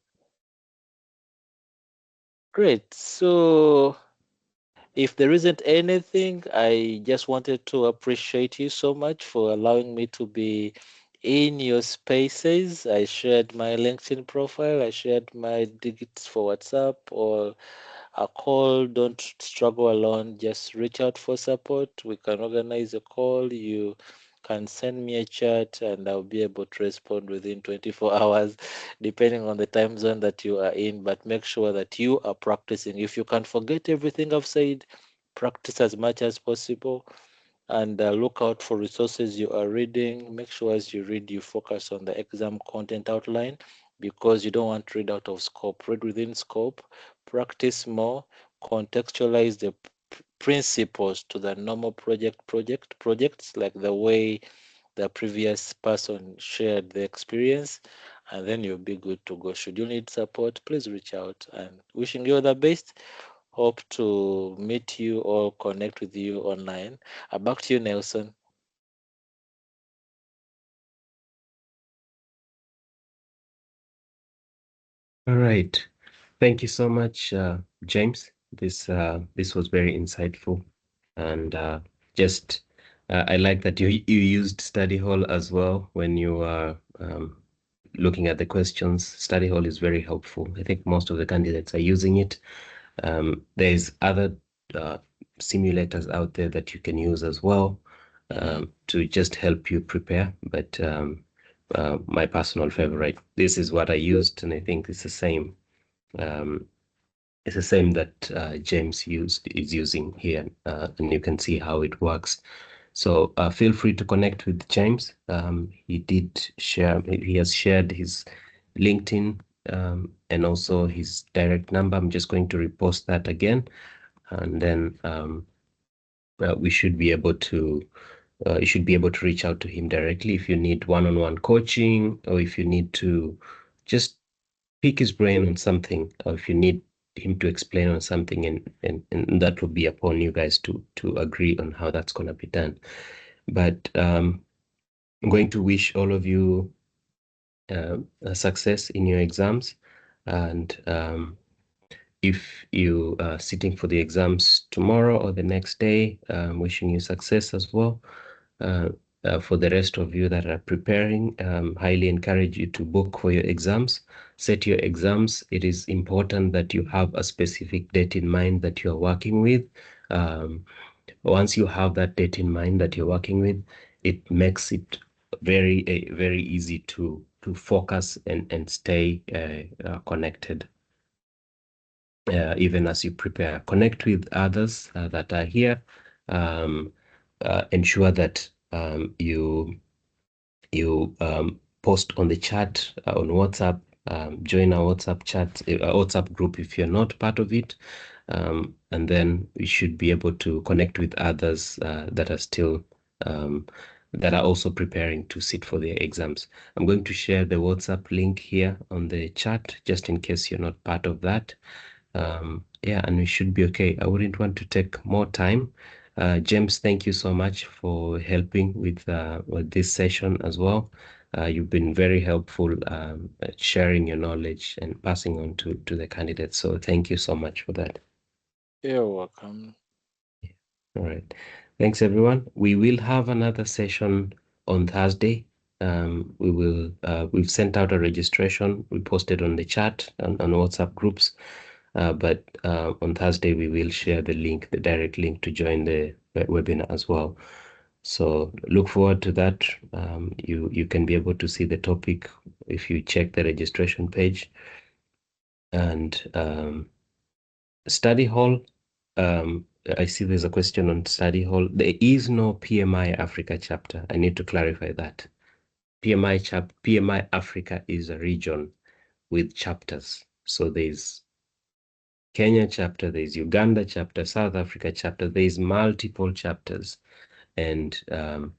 Great. So if there isn't anything, I just wanted to appreciate you so much for allowing me to be in your spaces. I shared my LinkedIn profile, I shared my digits for WhatsApp or a call. Don't struggle alone. Just reach out for support. We can organize a call. You can send me a chat and I'll be able to respond within 24 hours, depending on the time zone that you are in. But make sure that you are practicing. If you can forget everything I've said, practice as much as possible and look out for resources you are reading. Make sure as you read, you focus on the exam content outline because you don't want to read out of scope. Read within scope, practice more, contextualize the principles to the normal projects like the way the previous person shared the experience, and then you'll be good to go. Should you need support, please reach out and wishing you all the best. Hope to meet you or connect with you online. Back to you, Nelson. All right. Thank you so much, James. This was very insightful, and just I like that you used study hall as well when you are looking at the questions. Study hall is very helpful. I think most of the candidates are using it. There's other uh, simulators out there that you can use as well to just help you prepare. But my personal favorite, this is what I used, and I think it's the same. Um, it's the same that James is using here, and you can see how it works. So feel free to connect with James. He has shared his LinkedIn and also his direct number. I'm just going to repost that again, and then we should be able to. You should be able to reach out to him directly if you need one-on-one coaching, or if you need to just pick his brain on something, or if you need him to explain on something, and that will be upon you guys to agree on how that's going to be done. But I'm going to wish all of you success in your exams, and if you are sitting for the exams tomorrow or the next day, wishing you success as well. For the rest of you that are preparing, highly encourage you to book for your exams. Set your exams. It is important that you have a specific date in mind that you are working with. Once you have that date in mind that you're working with, it makes it very easy to focus and stay connected. Even as you prepare, connect with others that are here. Ensure that you post on the chat on WhatsApp. Join our WhatsApp chat, WhatsApp group if you're not part of it. And then we should be able to connect with others that are still that are also preparing to sit for their exams. I'm going to share the WhatsApp link here on the chat, just in case you're not part of that. Yeah, and we should be okay. I wouldn't want to take more time. James, thank you so much for helping with this session as well. You've been very helpful at sharing your knowledge and passing on to the candidates. So thank you so much for that. You're welcome. All right. Thanks, everyone. We will have another session on Thursday. We've sent out a registration. We posted on the chat and on WhatsApp groups. But on Thursday, we will share the link, the direct link to join the webinar as well. So look forward to that. You can be able to see the topic if you check the registration page. And study hall, I see there's a question on study hall. There is no PMI Africa chapter. I need to clarify that. PMI Africa is a region with chapters. So there's Kenya chapter, there's Uganda chapter, South Africa chapter, there's multiple chapters. And the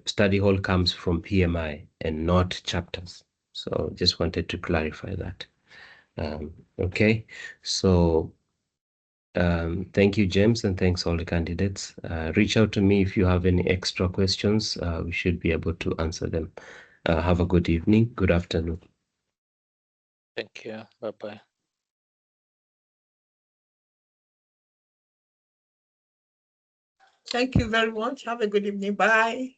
study hall comes from PMI and not chapters. So just wanted to clarify that. Okay, so thank you, James, and thanks all the candidates. Reach out to me if you have any extra questions. We should be able to answer them. Have a good evening. Good afternoon. Thank you. Bye-bye. Thank you very much. Have a good evening. Bye.